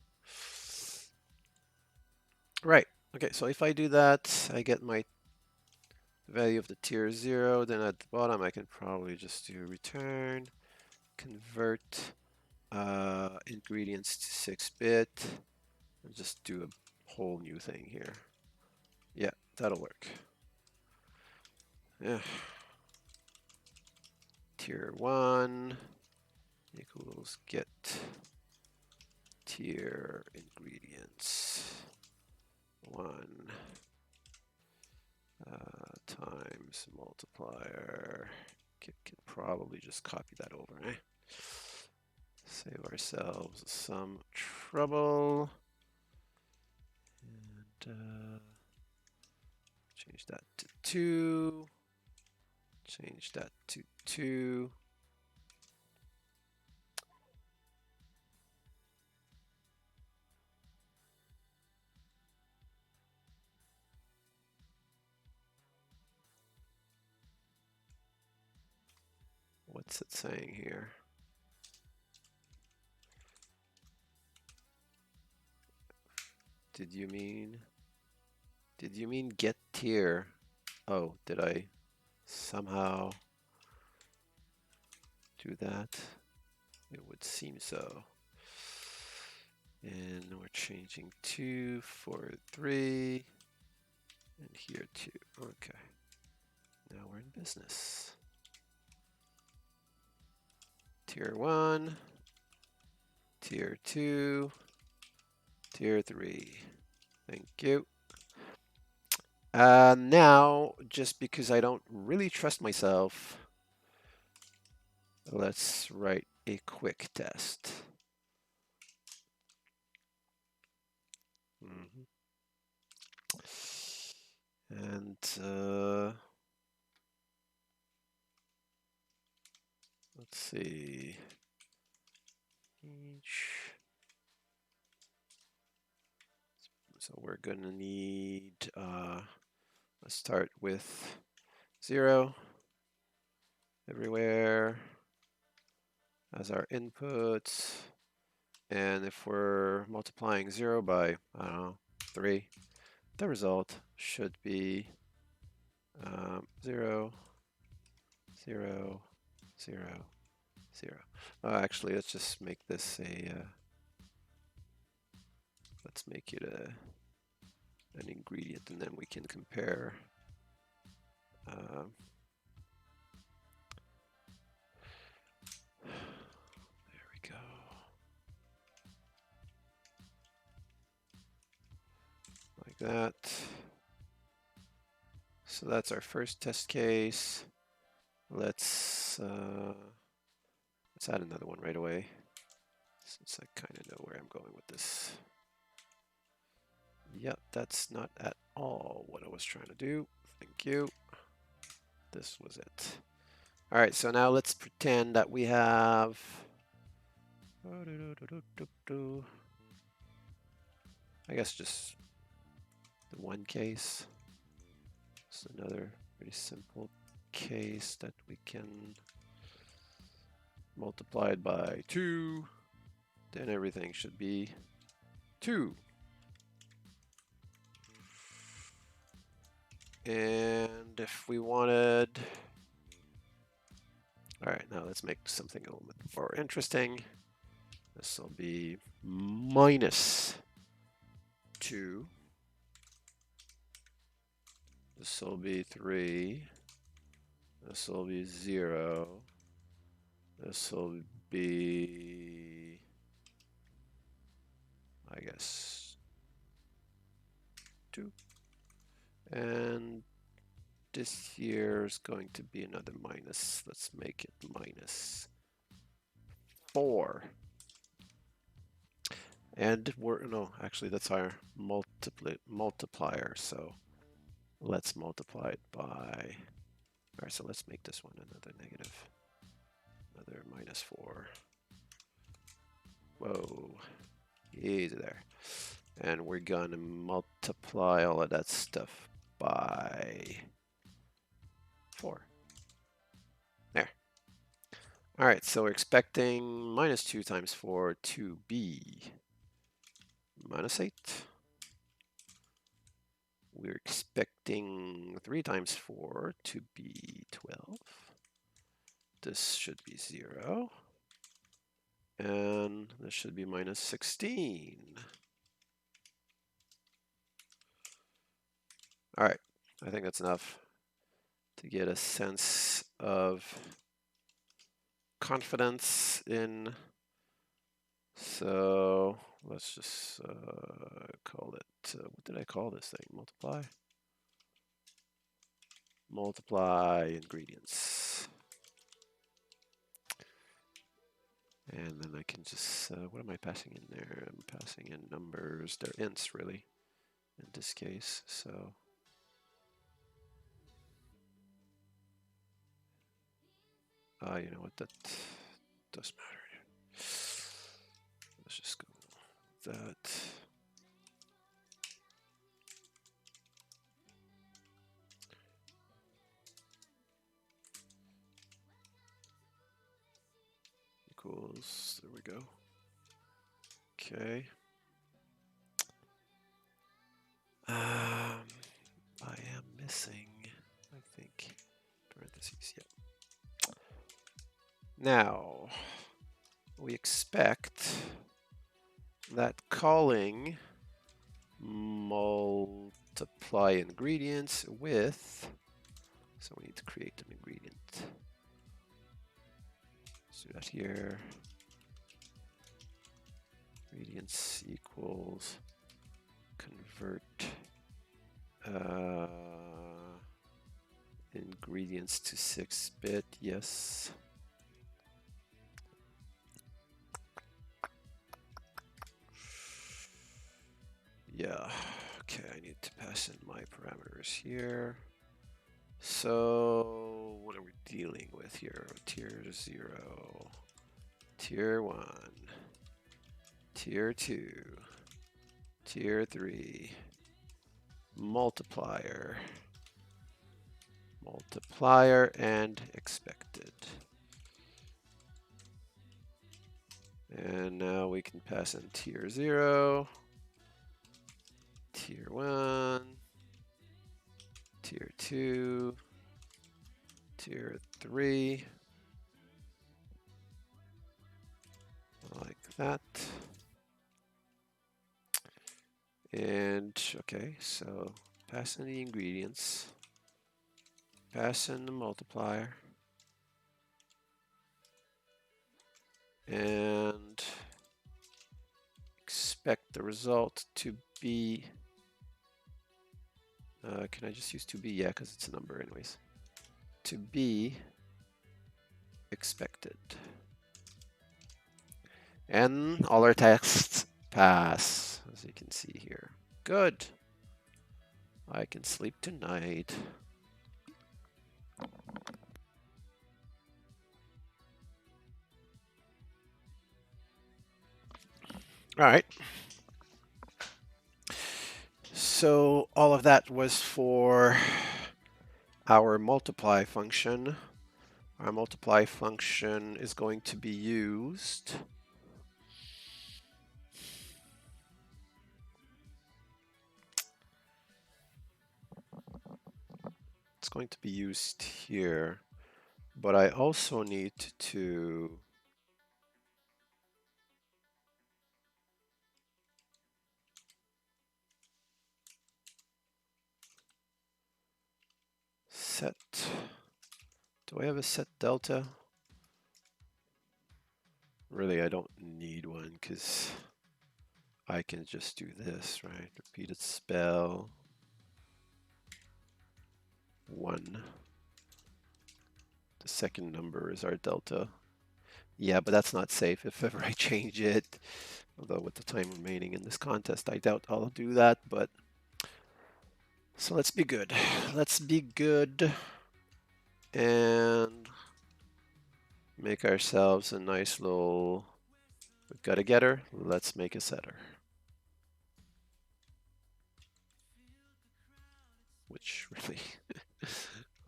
Right. Okay, so if I do that, I get my value of the tier 0. Then at the bottom, I can probably just do return, convert ingredients to 6-bit, and just do a whole new thing here. Yeah, that'll work. Yeah. Tier 1 equals get tier ingredients 1 times multiplier. Can probably just copy that over, eh? Save ourselves some trouble. And change that to 2. Change that to 2. What's it saying here? Did you mean get tier? Oh, did I somehow do that? It would seem so. And we're changing 2 for 3. And here 2. Okay. Now we're in business. Tier 1. Tier 2. Tier 3. Thank you. Now, just because I don't really trust myself, let's write a quick test. And let's see. So we're going to need, let's start with 0 everywhere as our inputs. And if we're multiplying 0 by, I don't know, 3, the result should be 0, 0, 0, 0. Actually, let's just make this a, let's make it an ingredient, and then we can compare. There we go. Like that. So that's our first test case. Let's add another one right away, since I kind of know where I'm going with this. Yep, that's not at all what I was trying to do. Thank you. This was it. All right, so now let's pretend that we have I guess just the one case. It's another pretty simple case that we can multiply it by 2. Then everything should be 2. And if we wanted, all right, now let's make something a little bit more interesting. This will be minus 2. This will be 3. This will be 0. This will be, I guess, 2. And this here is going to be another minus. Let's make it minus 4. And no, actually that's our multiplier. So let's multiply it by, all right, so let's make this one another negative, another minus 4. Whoa, easy there. And we're gonna multiply all of that stuff by 4. There. All right, so we're expecting minus 2 times 4 to be minus 8. We're expecting 3 times 4 to be 12. This should be 0. And this should be minus 16. All right, I think that's enough to get a sense of confidence in. So let's just call it, what did I call this thing? Multiply? Multiply ingredients. And then I can just, what am I passing in there? I'm passing in numbers. They're ints, really, in this case. So you know what, that doesn't matter. Let's just go with that. Equals, there we go. Okay. I am missing, I think, parentheses, yeah. Now, we expect that calling multiply ingredients with, so we need to create an ingredient. Let's do that here. Ingredients equals convert ingredients to 6-bit, yes. Yeah, okay, I need to pass in my parameters here. So what are we dealing with here? Tier 0, tier 1, tier 2, tier 3, multiplier, and expected. And now we can pass in tier 0, tier 1, tier 2, tier 3, like that. And okay, so pass in the ingredients, pass in the multiplier, and expect the result to be, can I just use to be? Yeah, because it's a number anyways. To be expected. And all our tests pass, as you can see here. Good. I can sleep tonight. All right. So all of that was for our multiply function. Our multiply function is going to be used here, but I also need to set. Do I have a set delta? Really, I don't need one because I can just do this, right? Repeated spell 1. The second number is our delta. Yeah, but that's not safe if ever I change it. Although with the time remaining in this contest, I doubt I'll do that, but so let's be good. Let's be good and make ourselves a nice little, we've got a getter, let's make a setter. Which really,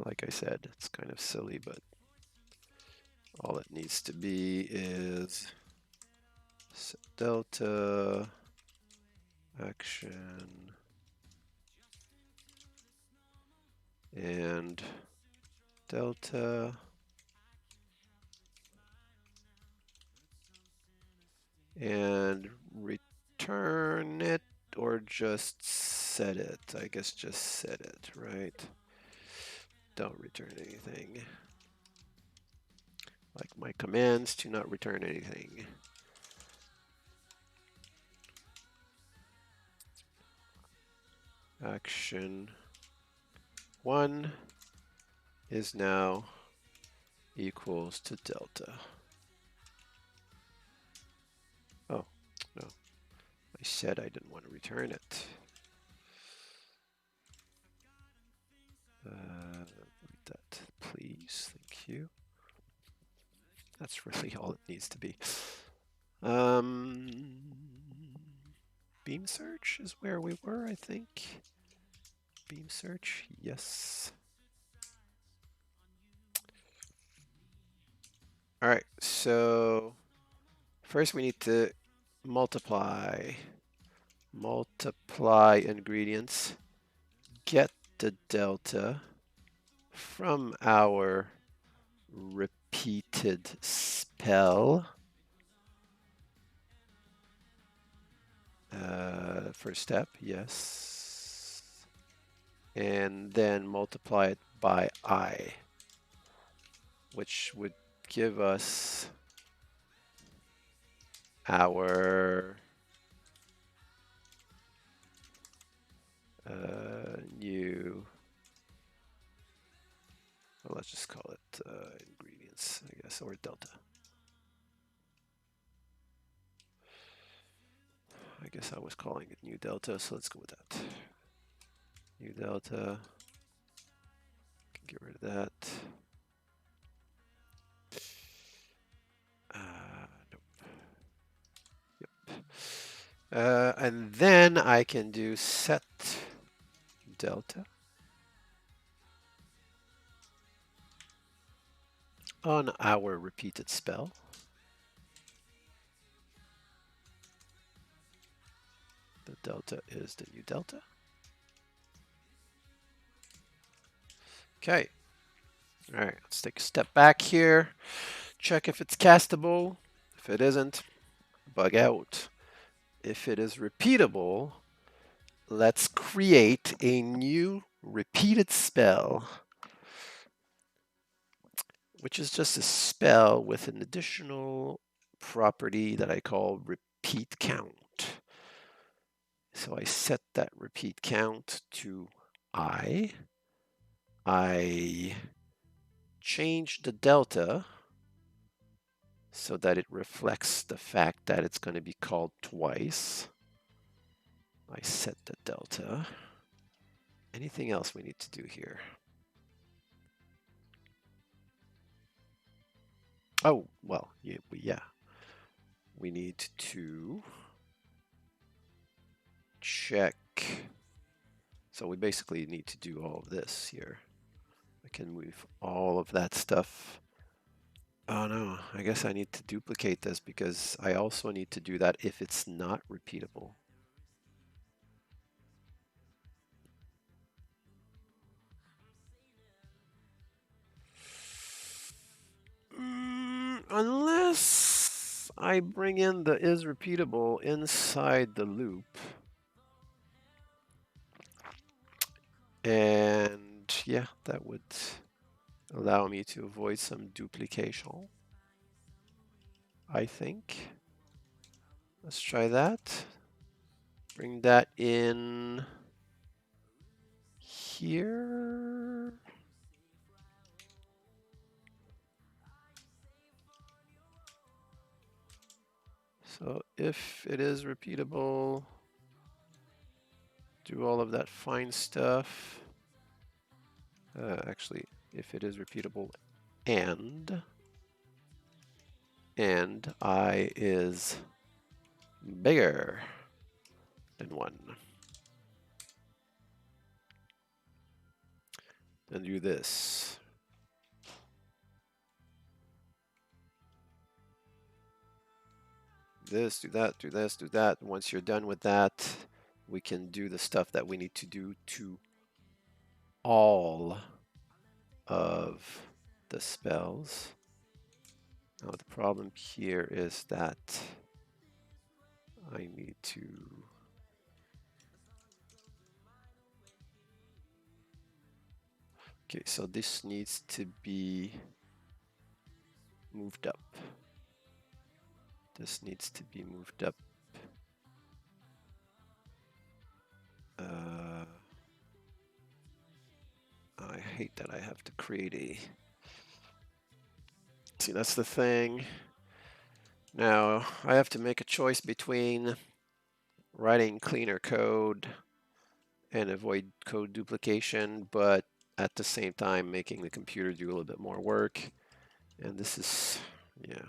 like I said, it's kind of silly, but all it needs to be is set delta, action, and delta, and return it, or just set it. I guess just set it, right? Don't return anything. Like my commands to not return anything. Action 1 is now equals to delta. Oh, no. I said I didn't want to return it. Read that, please. Thank you. That's really all it needs to be. Beam search is where we were, I think. Beam search, yes. All right, so first we need to multiply ingredients, get the delta from our repeated spell. First step, yes. And then multiply it by I, which would give us our new, well, let's just call it ingredients, I guess, or delta. I guess I was calling it new delta, so let's go with that. New delta. Can get rid of that. Nope. Yep. And then I can do set delta on our repeated spell. The delta is the new delta. Okay. All right, let's take a step back here. Check if it's castable. If it isn't, bug out. If it is repeatable, let's create a new repeated spell, which is just a spell with an additional property that I call repeat count. So I set that repeat count to I. I change the delta so that it reflects the fact that it's going to be called twice. I set the delta. Anything else we need to do here? Oh, well, yeah. We need to check. So we basically need to do all of this here. I can move all of that stuff. Oh no, I guess I need to duplicate this because I also need to do that if it's not repeatable. Unless I bring in the is repeatable inside the loop. And yeah, that would allow me to avoid some duplication, I think. Let's try that. Bring that in here. So if it is repeatable, do all of that fine stuff. Actually, if it is repeatable and I is bigger than 1. Then do this. This, do that, do this, do that. Once you're done with that, we can do the stuff that we need to do to all of the spells. Now the problem here is that I need to okay, so this needs to be moved up. This needs to be moved up. I hate that I have to create a... See, that's the thing. Now, I have to make a choice between writing cleaner code and avoid code duplication, but at the same time making the computer do a little bit more work. And this is, yeah.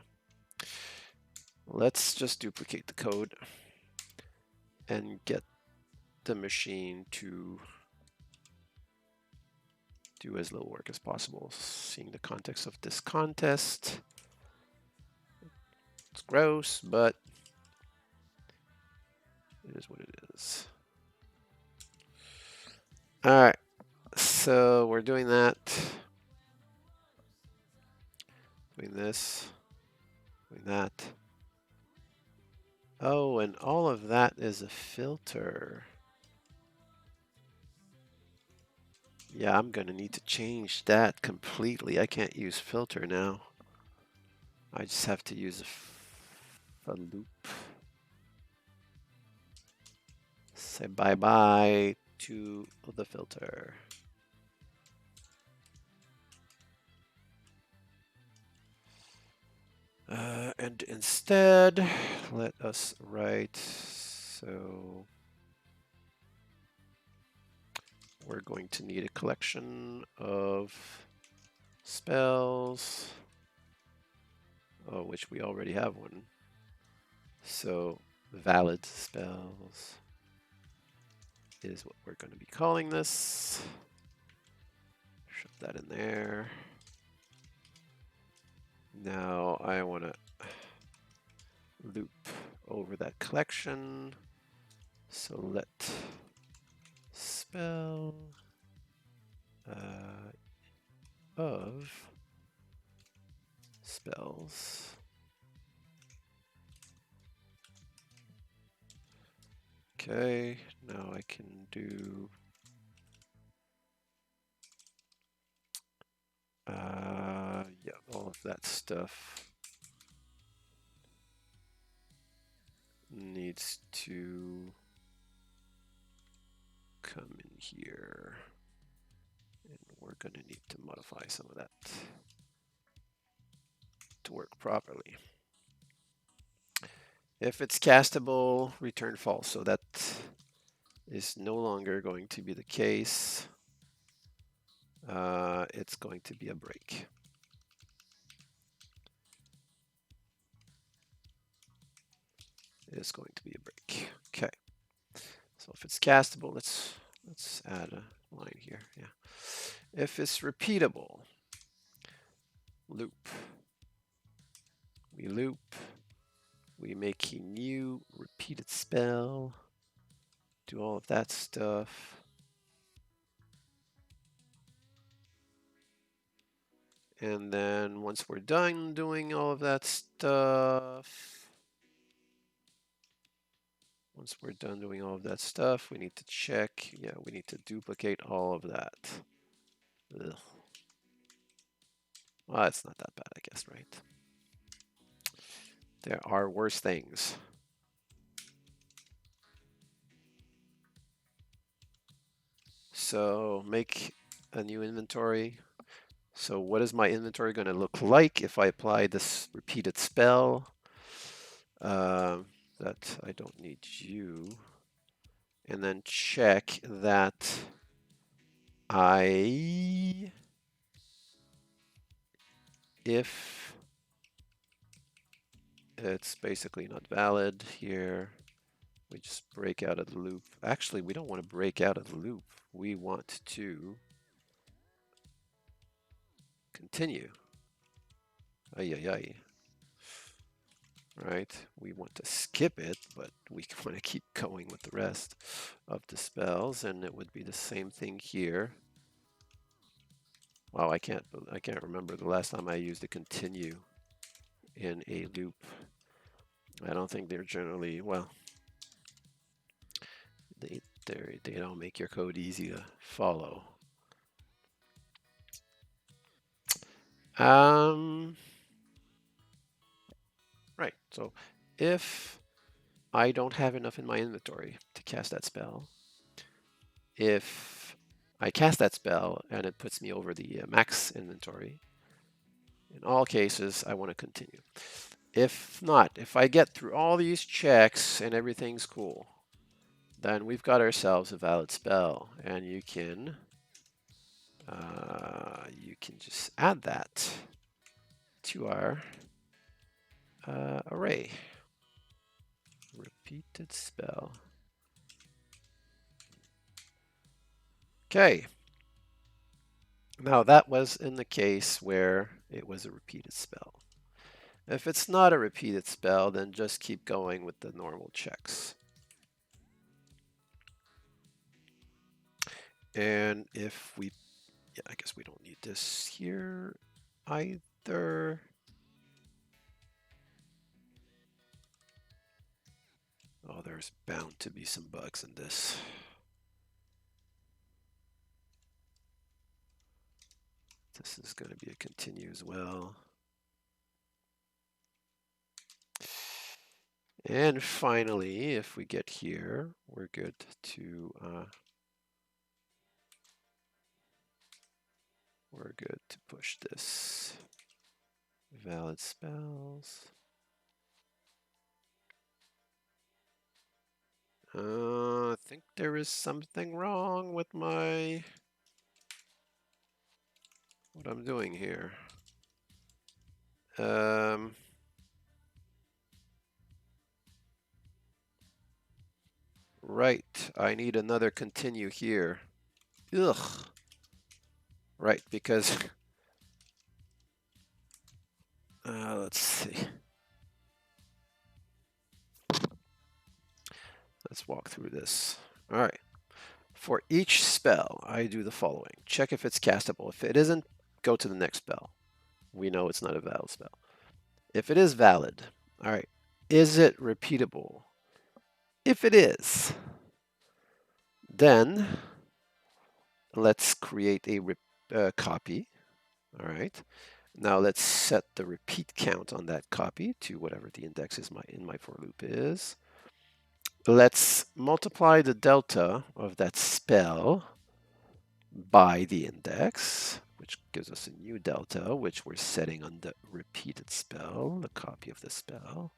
Let's just duplicate the code and get the machine to do as little work as possible. Seeing the context of this contest. It's gross, but it is what it is. All right, so we're doing that. doing this, doing that. Oh, and all of that is a filter. Yeah, I'm gonna need to change that completely. I can't use filter now. I just have to use a loop. Say bye-bye to the filter. And instead, let us write, so we're going to need a collection of spells, which we already have one. So valid spells is what we're going to be calling this. Shove that in there. Now I want to loop over that collection. So let spell of spells. Okay, now I can do yeah, all of that stuff needs to come in here, and we're going to need to modify some of that to work properly. If it's castable, return false. So that is no longer going to be the case. It's going to be a break. It's going to be a break. Okay. So if it's castable, let's add a line here. Yeah. If it's repeatable, loop. We loop. We make a new repeated spell. Do all of that stuff. And then once we're done doing all of that stuff, we need to check. Yeah, we need to duplicate all of that. Ugh. Well, it's not that bad, I guess, right? There are worse things. So make a new inventory. So what is my inventory going to look like if I apply this repeated spell? That I don't need you. And then check that if it's basically not valid here, we just break out of the loop. Actually, we don't want to break out of the loop. We want to continue. Ay, ay, ay. Right? We want to skip it, but we want to keep going with the rest of the spells, and it would be the same thing here. Wow, I can't remember the last time I used a continue in a loop. I don't think they're generally, well, they don't make your code easy to follow. Right, so if I don't have enough in my inventory to cast that spell, if I cast that spell and it puts me over the max inventory, in all cases, I want to continue. If not, if I get through all these checks and everything's cool, then we've got ourselves a valid spell, and you can just add that to our array. Repeated spell. Okay. Now that was in the case where it was a repeated spell. If it's not a repeated spell, then just keep going with the normal checks. And if we, yeah, I guess we don't need this here either. Oh, there's bound to be some bugs in this. This is going to be a continue as well. And finally, if we get here, we're good to push this. Valid spells. I think there is something wrong with what I'm doing here. Right, I need another continue here. Ugh. Right, because let's see. Let's walk through this. All right. For each spell, I do the following. Check if it's castable. If it isn't, go to the next spell. We know it's not a valid spell. If it is valid, all right, is it repeatable? If it is, then let's create a copy. All right. Now let's set the repeat count on that copy to whatever the index is in my for loop is. Let's multiply the delta of that spell by the index, which gives us a new delta, which we're setting on the repeated spell, the copy of the spell.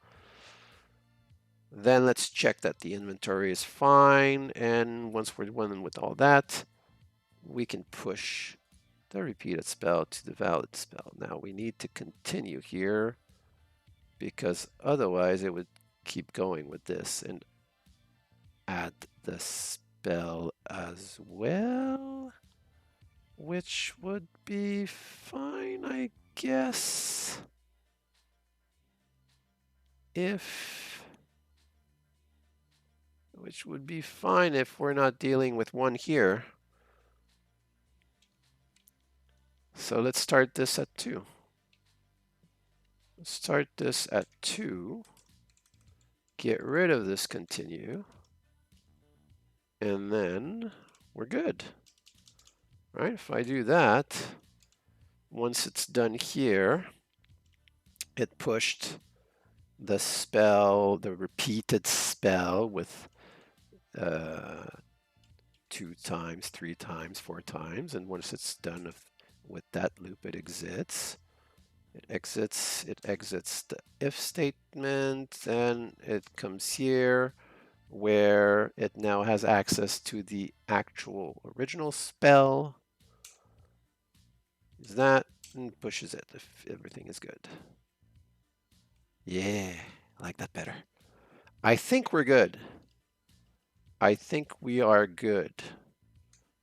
Then let's check that the inventory is fine. And once we're done with all that, we can push the repeated spell to the valid spell. Now we need to continue here because otherwise it would keep going with this and add the spell as well, which would be fine, I guess, which would be fine if we're not dealing with one here. So let's start this at 2. Let's start this at 2. Get rid of this continue. And then we're good. Right? If I do that, once it's done here, it pushed the spell, the repeated spell with 2 times, 3 times, 4 times. And once it's done with that loop, it exits. It exits the if statement, and it comes here where it now has access to the actual original spell. Is that and pushes it if everything is good. Yeah, I like that better. I think we're good. I think we are good.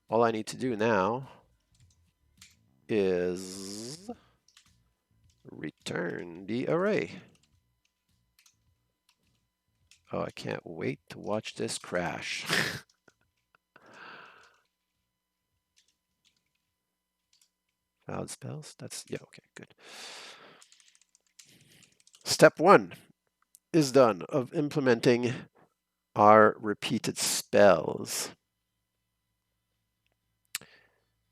All I need to do now is return the array. Oh, I can't wait to watch this crash. Valid spells? Yeah, okay, good. Step 1 is done of implementing our repeated spells.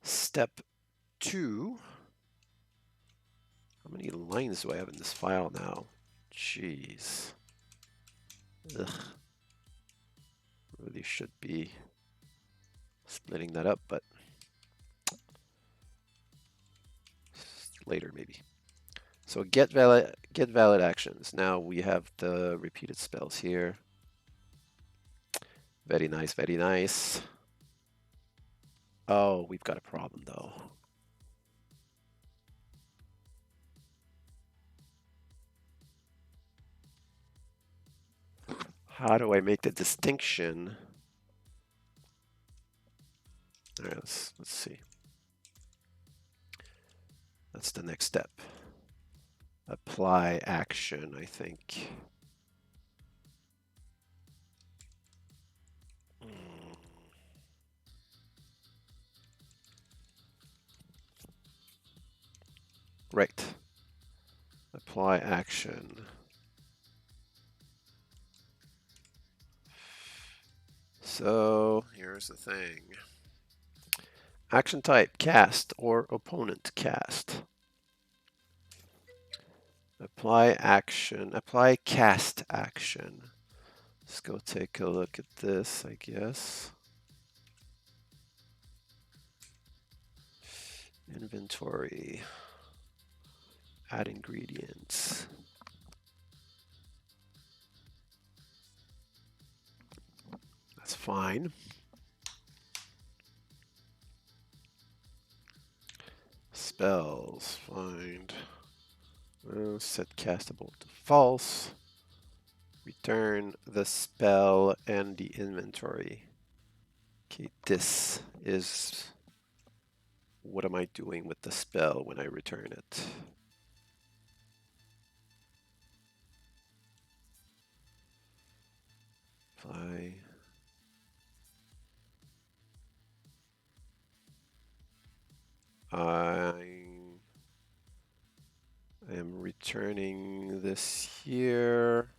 Step 2. How many lines do I have in this file now? Jeez. Ugh. Really should be splitting that up, but later maybe. So get valid actions. Now we have the repeated spells here. Very nice, very nice. Oh, we've got a problem though. How do I make the distinction? All right, let's see. That's the next step. Apply action, I think. Right. Apply action. So here's the thing. Action type, cast or opponent cast. Apply action, apply cast action. Let's go take a look at this, I guess. Inventory, add ingredients. That's fine. Spells, find. Set castable to false. Return the spell and the inventory. Okay, this is what am I doing with the spell when I return it? Apply. I am returning this here.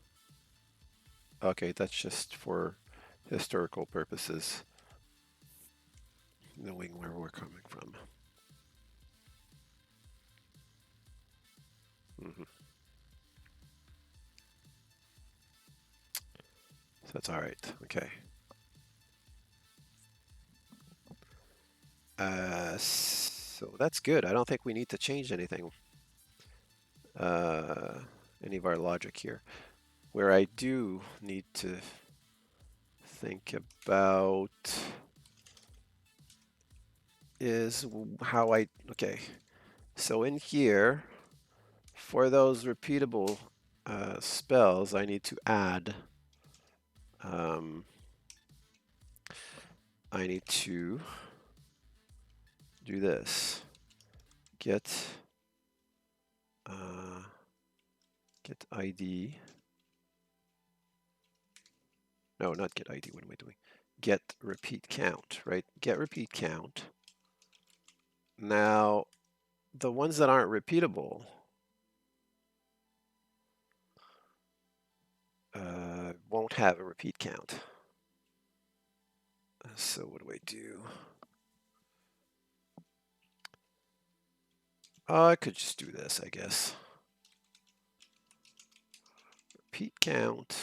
Okay, that's just for historical purposes, knowing where we're coming from. So that's all right. Okay. So that's good. I don't think we need to change anything. Any of our logic here. Where I do need to think about is how okay. So in here, for those repeatable spells, I need to add, I need to do this. Get ID. No, not get ID. What am I doing? Get repeat count, right? Get repeat count. Now, the ones that aren't repeatable won't have a repeat count. So what do I do? I could just do this, I guess. Repeat count.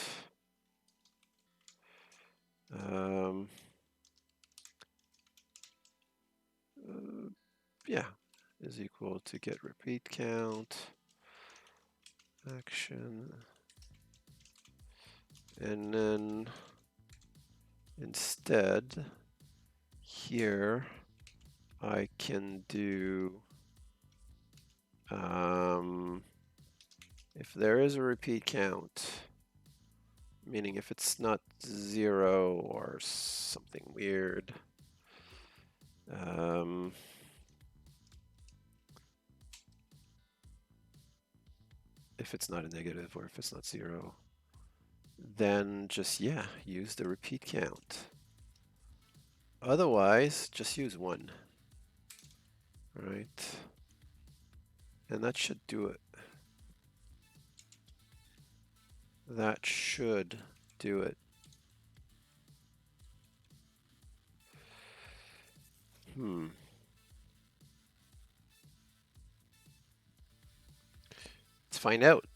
Yeah, is equal to get repeat count action, and then instead here I can do if there is a repeat count, meaning if it's not 0 or something weird, if it's not a negative or if it's not 0, then just, yeah, use the repeat count. Otherwise, just use 1. Right? And that should do it. That should do it. Let's find out.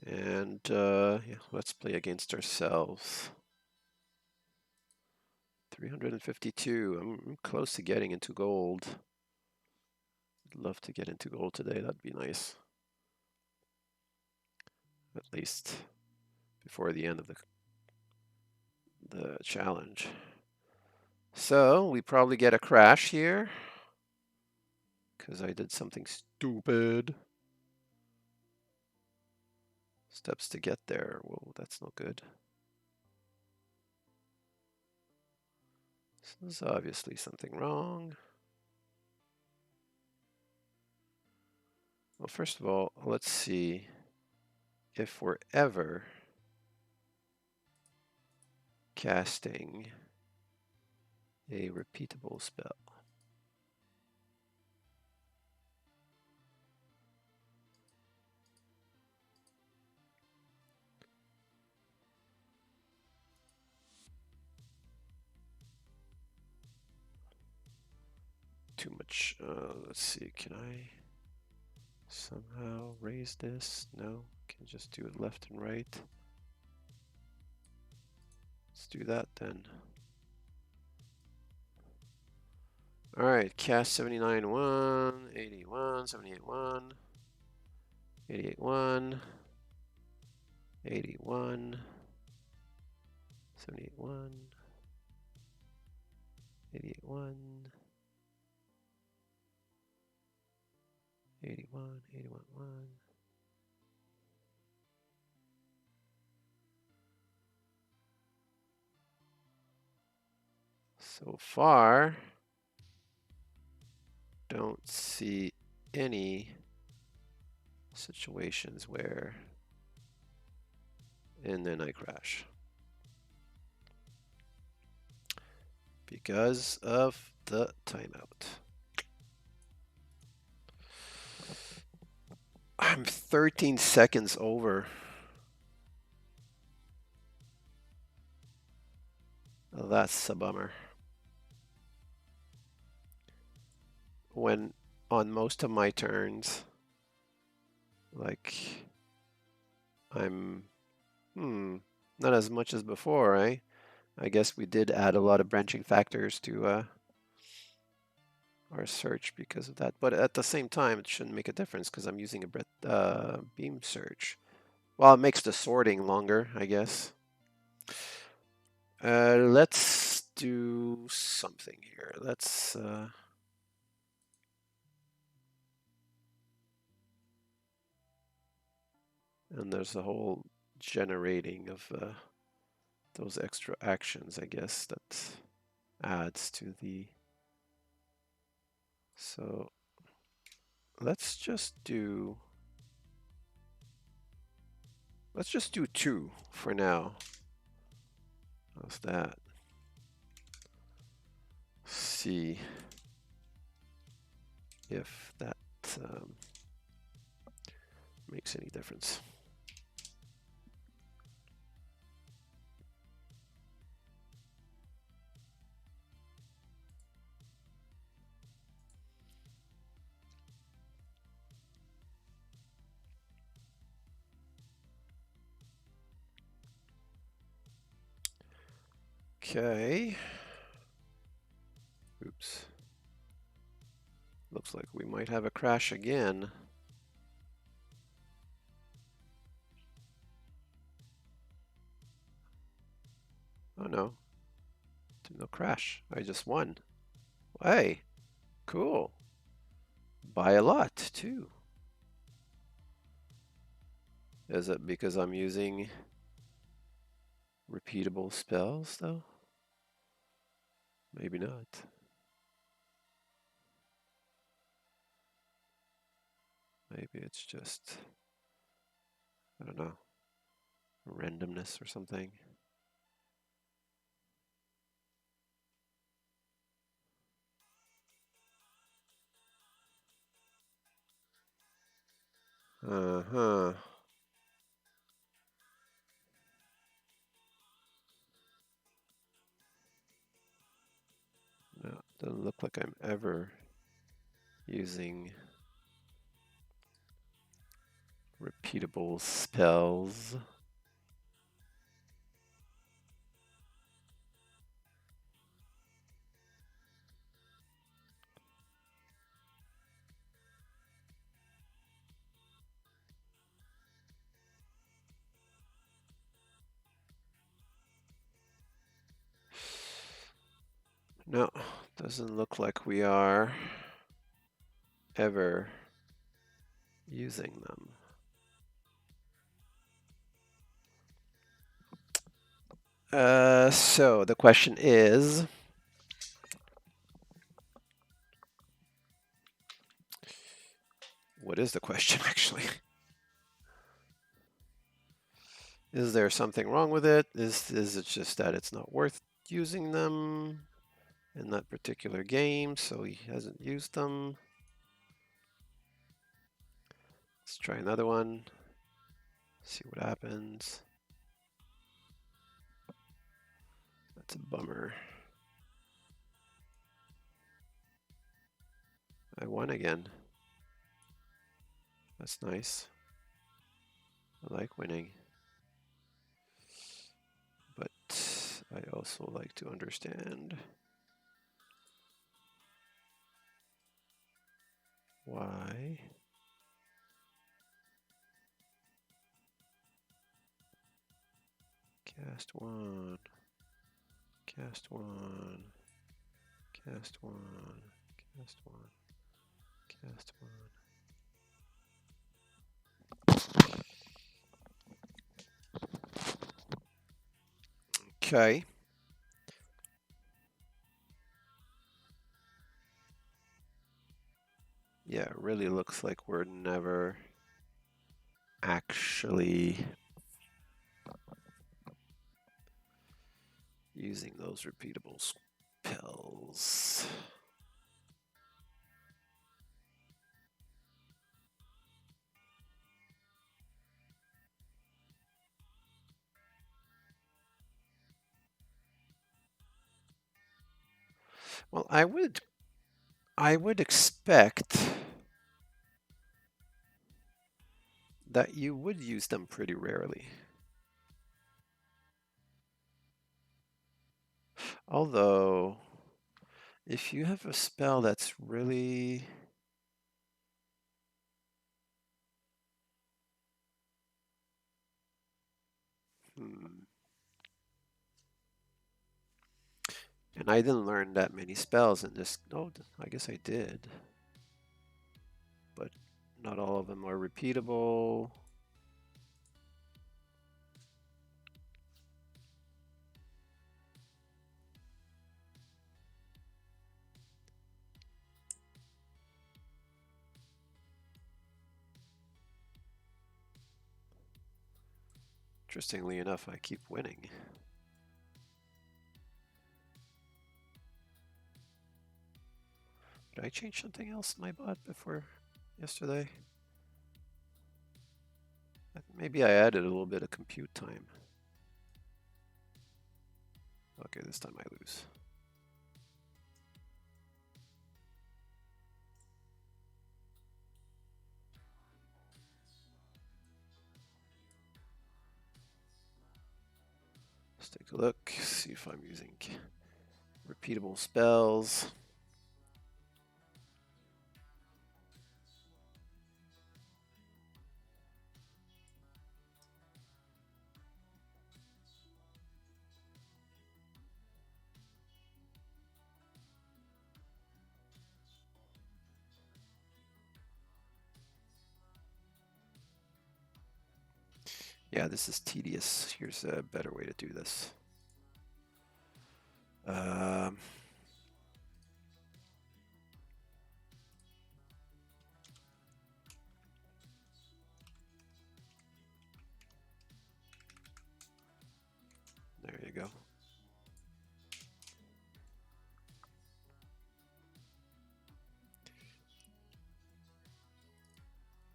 And yeah, let's play against ourselves. 352. I'm close to getting into gold. I'd love to get into gold today. That'd be nice. At least before the end of the challenge. So we probably get a crash here because I did something stupid. Steps to get there. Whoa, that's not good. So there's obviously something wrong. Well, first of all, let's see if we're ever casting a repeatable spell. too much. Let's see, can I somehow raise this? No, can just do it left and right. Let's do that then. All right, cast 79.1, 81, 78.1, 88.1, 81, 78.1, 88.1, 81, 81.1. So far, don't see any situations where, and then I crash. Because of the timeout. I'm 13 seconds over. Oh, that's a bummer. When on most of my turns, like I'm, not as much as before, eh? I guess we did add a lot of branching factors to our search because of that. But at the same time, it shouldn't make a difference because I'm using a beam search. Well, it makes the sorting longer, I guess. Let's do something here. Let's and there's a whole generating of those extra actions, I guess, that adds to the. So let's just do 2 for now. How's that? See if that makes any difference. Okay. Oops. Looks like we might have a crash again. Oh no. No crash. I just won. Hey, cool. By a lot, too. Is it because I'm using repeatable spells, though? Maybe not. Maybe it's just, I don't know, randomness or something. Uh-huh. No, it doesn't look like I'm ever using repeatable spells. No, doesn't look like we are ever using them. So the question is, what is the question actually? Is there something wrong with it? Is it just that it's not worth using them in that particular game, so he hasn't used them? Let's try another one. See what happens. That's a bummer. I won again. That's nice. I like winning. But I also like to understand why cast one, cast one, cast one, cast one, cast one. Okay. Yeah, it really looks like we're never actually using those repeatable spells. Well, I would expect that you would use them pretty rarely. Although, if you have a spell that's really... And I didn't learn that many spells in this. Oh, I guess I did. But not all of them are repeatable. Interestingly enough, I keep winning. Did I change something else in my bot before yesterday? Maybe I added a little bit of compute time. Okay, this time I lose. Let's take a look, see if I'm using repeatable spells. Yeah, this is tedious. Here's a better way to do this. There you go.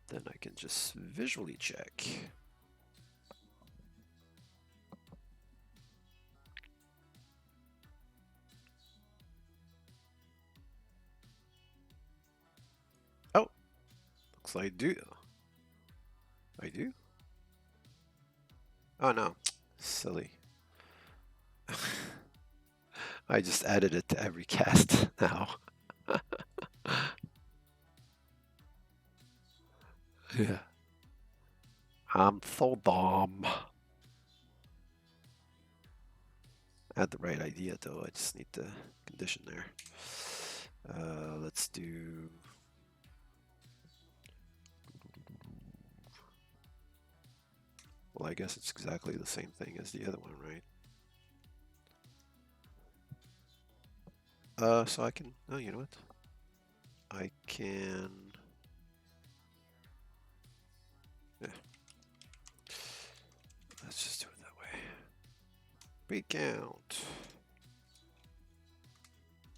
Then I can just visually check. Oh, looks like I do. I do? Oh no, silly. I just added it to every cast now. Yeah. I'm so dumb. I had the right idea though, I just need the condition there. Let's do... Well, I guess it's exactly the same thing as the other one, right? So I can... Oh, you know what? I can... Yeah. Let's just do it that way. Repeat count.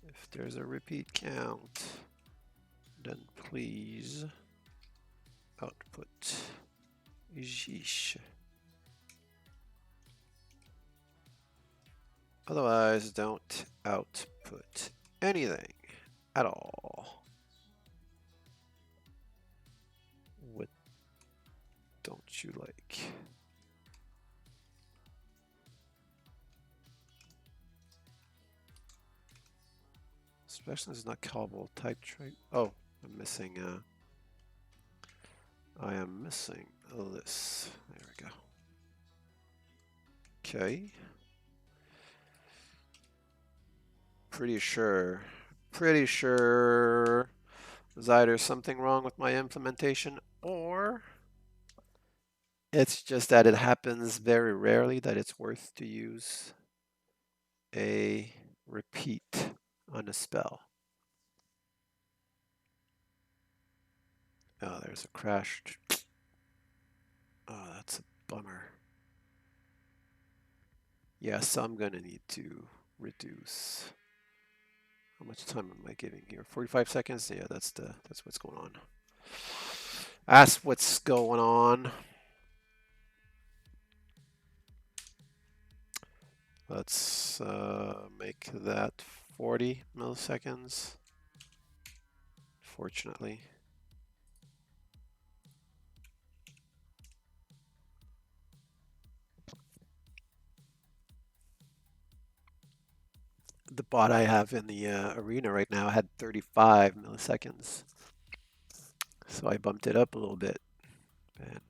If there's a repeat count, then please output. Yeesh. Otherwise, don't output anything at all. don't you like? Specialist is not callable. Type trait. Oh, I'm missing. I am missing this. There we go. Okay. Pretty sure there's either something wrong with my implementation or it's just that it happens very rarely that it's worth to use a repeat on a spell. Oh, there's a crash. Oh, that's a bummer. Yes, I'm gonna need to reduce. How much time am I giving here? 45 seconds? Yeah, that's what's going on. That's what's going on. Let's make that 40 milliseconds. Fortunately. The bot I have in the arena right now had 35 milliseconds. So I bumped it up a little bit. And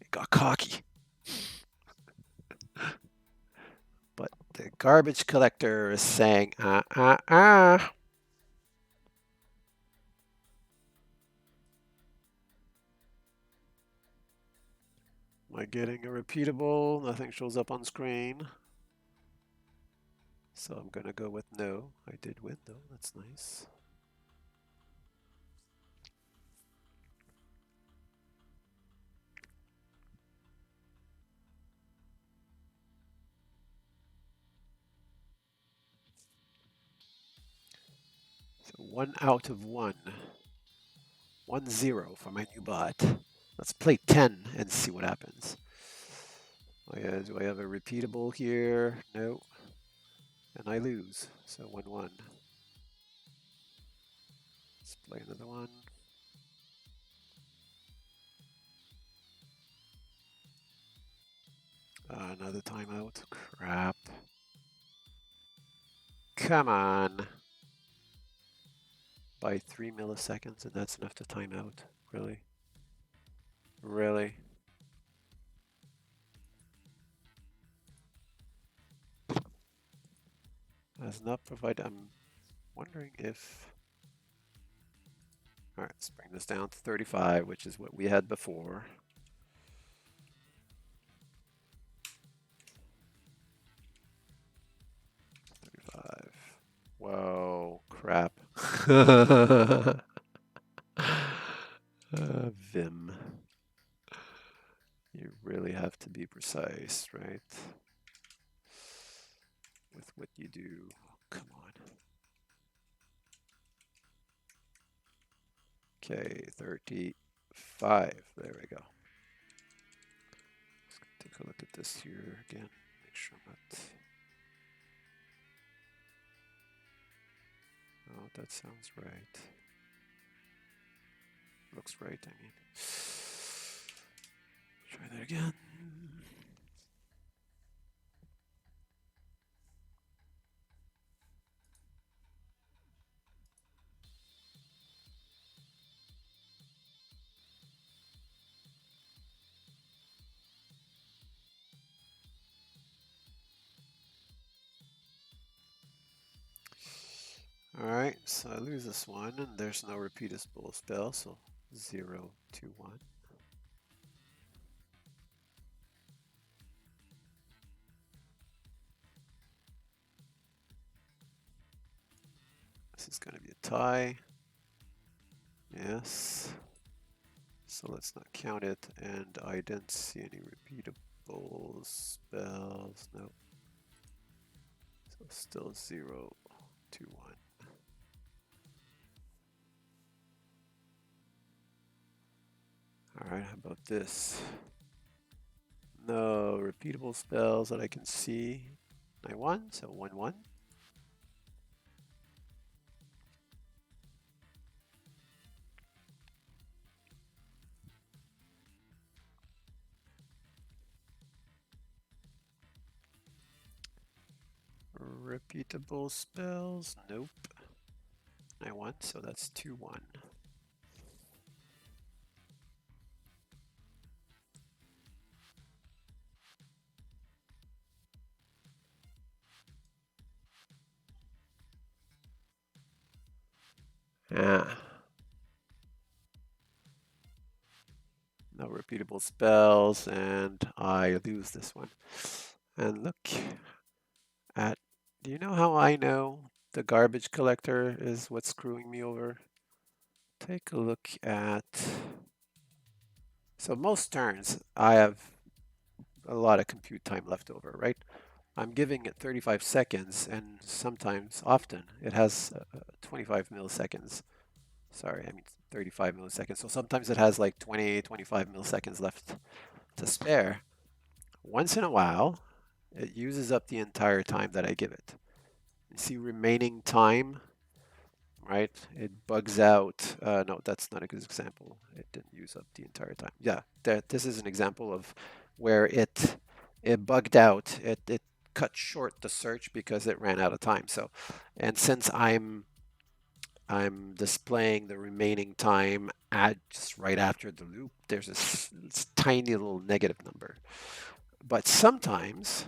it got cocky. But the garbage collector is saying, Am I getting a repeatable? Nothing shows up on screen. So I'm gonna go with no. I did win though, that's nice. So 1 out of 1. 1-0 for my new bot. Let's play 10 and see what happens. Oh yeah, do I have a repeatable here? No. And I lose. So 1-1. Let's play another one. Another timeout. Crap. Come on. By 3 milliseconds, and that's enough to time out. Really? Really? Has not provided. I'm wondering if. Alright, let's bring this down to 35, which is what we had before. Whoa, crap. Vim. You really have to be precise, right? With what you do. Oh, come on. Okay, 35. There we go. Let's take a look at this here again. Make sure I'm not. Oh, that sounds right. Looks right, I mean. Try that again. Alright, so I lose this one, and there's no repeatable spell, so 0, 2, 1. This is going to be a tie. Yes. So let's not count it, and I didn't see any repeatable spells. No. So still 0, 2, 1. Alright, how about this? No repeatable spells that I can see. I won, so 1, 1. Repeatable spells, nope. I won, so that's 2-1. Yeah. No repeatable spells, and I lose this one. And look at, do you know how I know the garbage collector is what's screwing me over? Take a look at, so most turns I have a lot of compute time left over, right? I'm giving it 35 seconds, and sometimes, often, it has 25 milliseconds. Sorry, I mean 35 milliseconds. So sometimes it has like 20, 25 milliseconds left to spare. Once in a while, it uses up the entire time that I give it. You see remaining time, right? It bugs out. No, that's not a good example. It didn't use up the entire time. Yeah, this is an example of where it bugged out. It cut short the search because it ran out of time. So, and since I'm displaying the remaining time at just right after the loop, there's this tiny little negative number. But sometimes,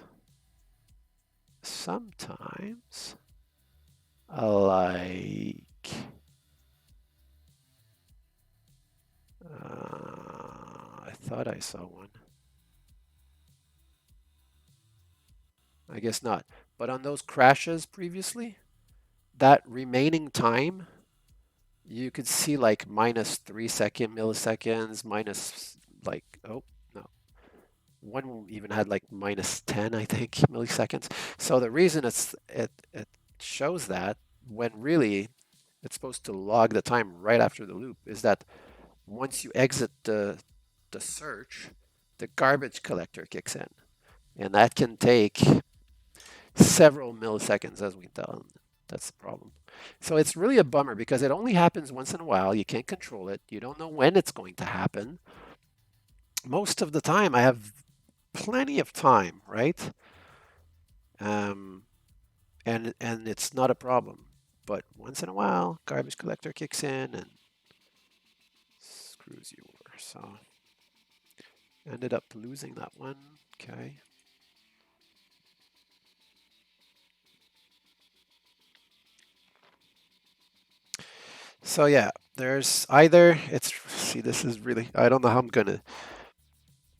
like, I thought I saw one. I guess not. But on those crashes previously, that remaining time, you could see like minus 3 milliseconds, minus like, oh, no. One even had like minus 10, I think, milliseconds. So the reason it shows that when really it's supposed to log the time right after the loop is that once you exit the search, the garbage collector kicks in. And that can take several milliseconds, as we tell. That's the problem. So it's really a bummer because it only happens once in a while. You can't control it. You don't know when it's going to happen. Most of the time, I have plenty of time, right? Um, and it's not a problem. But once in a while, garbage collector kicks in and screws you over. So ended up losing that one. Okay. So yeah, there's either it's see this is really I don't know how I'm gonna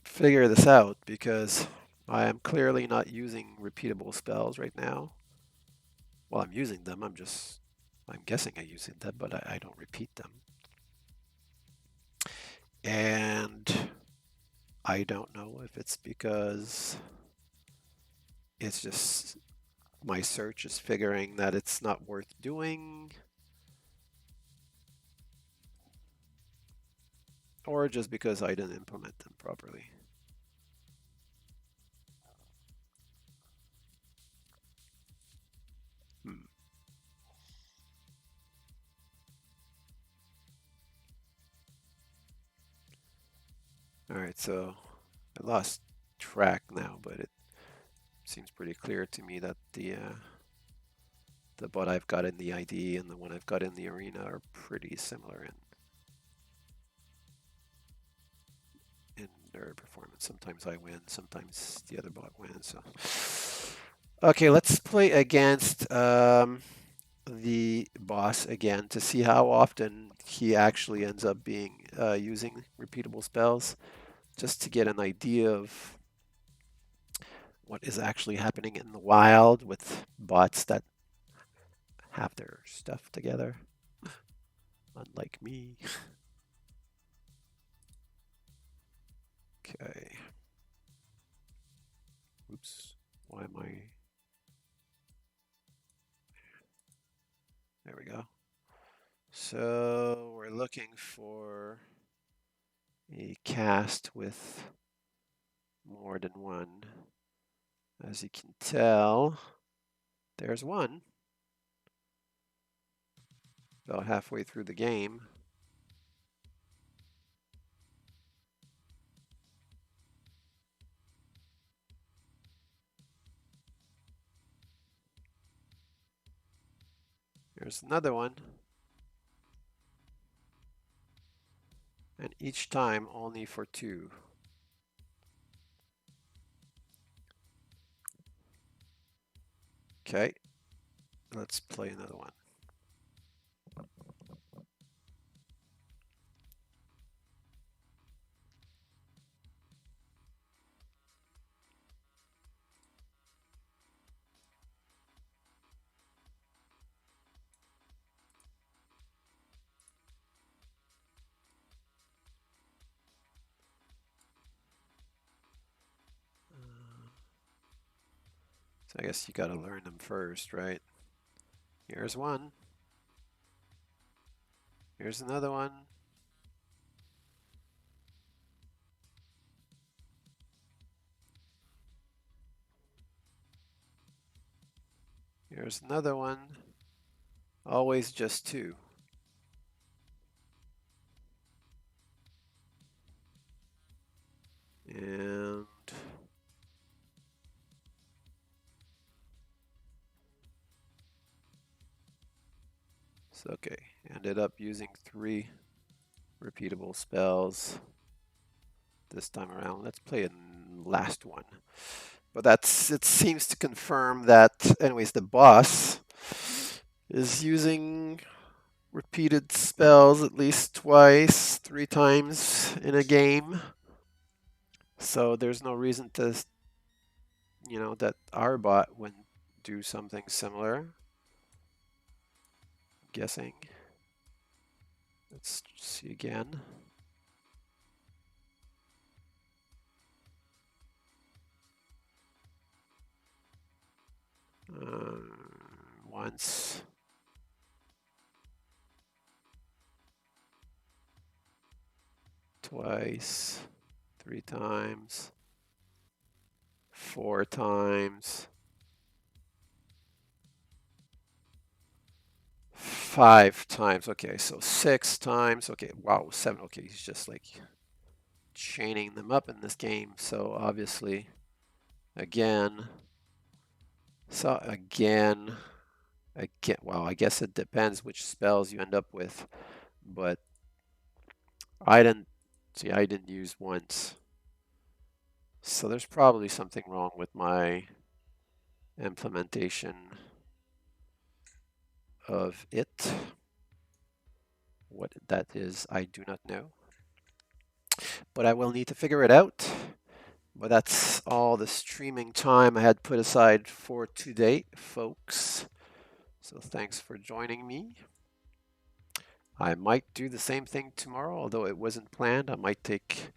figure this out because I am clearly not using repeatable spells right now. Well, I'm using them. I'm guessing I'm using them, but I don't repeat them. And I don't know if it's because it's just my search is figuring that it's not worth doing, or just because I didn't implement them properly. Hmm. All right, so I lost track now, but it seems pretty clear to me that the bot I've got in the ID and the one I've got in the arena are pretty similar in their performance. Sometimes I win, sometimes the other bot wins. So, okay, let's play against the boss again to see how often he actually ends up being using repeatable spells, just to get an idea of what is actually happening in the wild with bots that have their stuff together, unlike me. Okay. Oops. Why am I? There we go. So we're looking for a cast with more than one. As you can tell, there's one about halfway through the game. Here's another one. And each time only for 2. Okay, let's play another one. So I guess you got to learn them first, right? Here's one. Here's another one. Here's another one. Always just 2. And so, okay, ended up using 3 repeatable spells this time around. Let's play a last one. But it seems to confirm that, anyways, the boss is using repeated spells at least twice, 3 times in a game. So there's no reason to, that our bot wouldn't do something similar. I'm guessing. Let's see again. Once. Twice. 3 times. 4 times. 5 times. Okay, so 6 times. Okay, wow, 7. Okay, he's just like chaining them up in this game. So obviously, again. So again, well, I guess it depends which spells you end up with, but I didn't use once. So there's probably something wrong with my implementation of it. What that is, I do not know. But I will need to figure it out. But that's all the streaming time I had put aside for today, folks. So thanks for joining me. I might do the same thing tomorrow, although it wasn't planned. I might take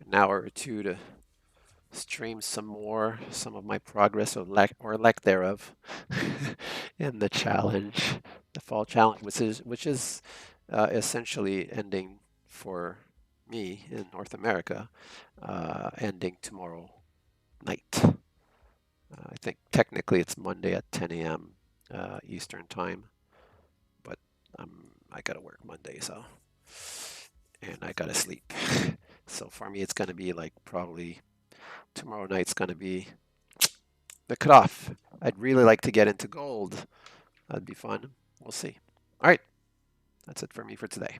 an hour or 2 to stream some of my progress or lack thereof in the challenge, the fall challenge, which is essentially ending for me in North America, ending tomorrow night. I think technically it's Monday at 10 a.m. Eastern time, but I gotta work Monday, and I gotta sleep. So for me, it's gonna be like probably tomorrow night's gonna be the cutoff. I'd really like to get into gold. That'd be fun. We'll see. All right, that's it for me for today.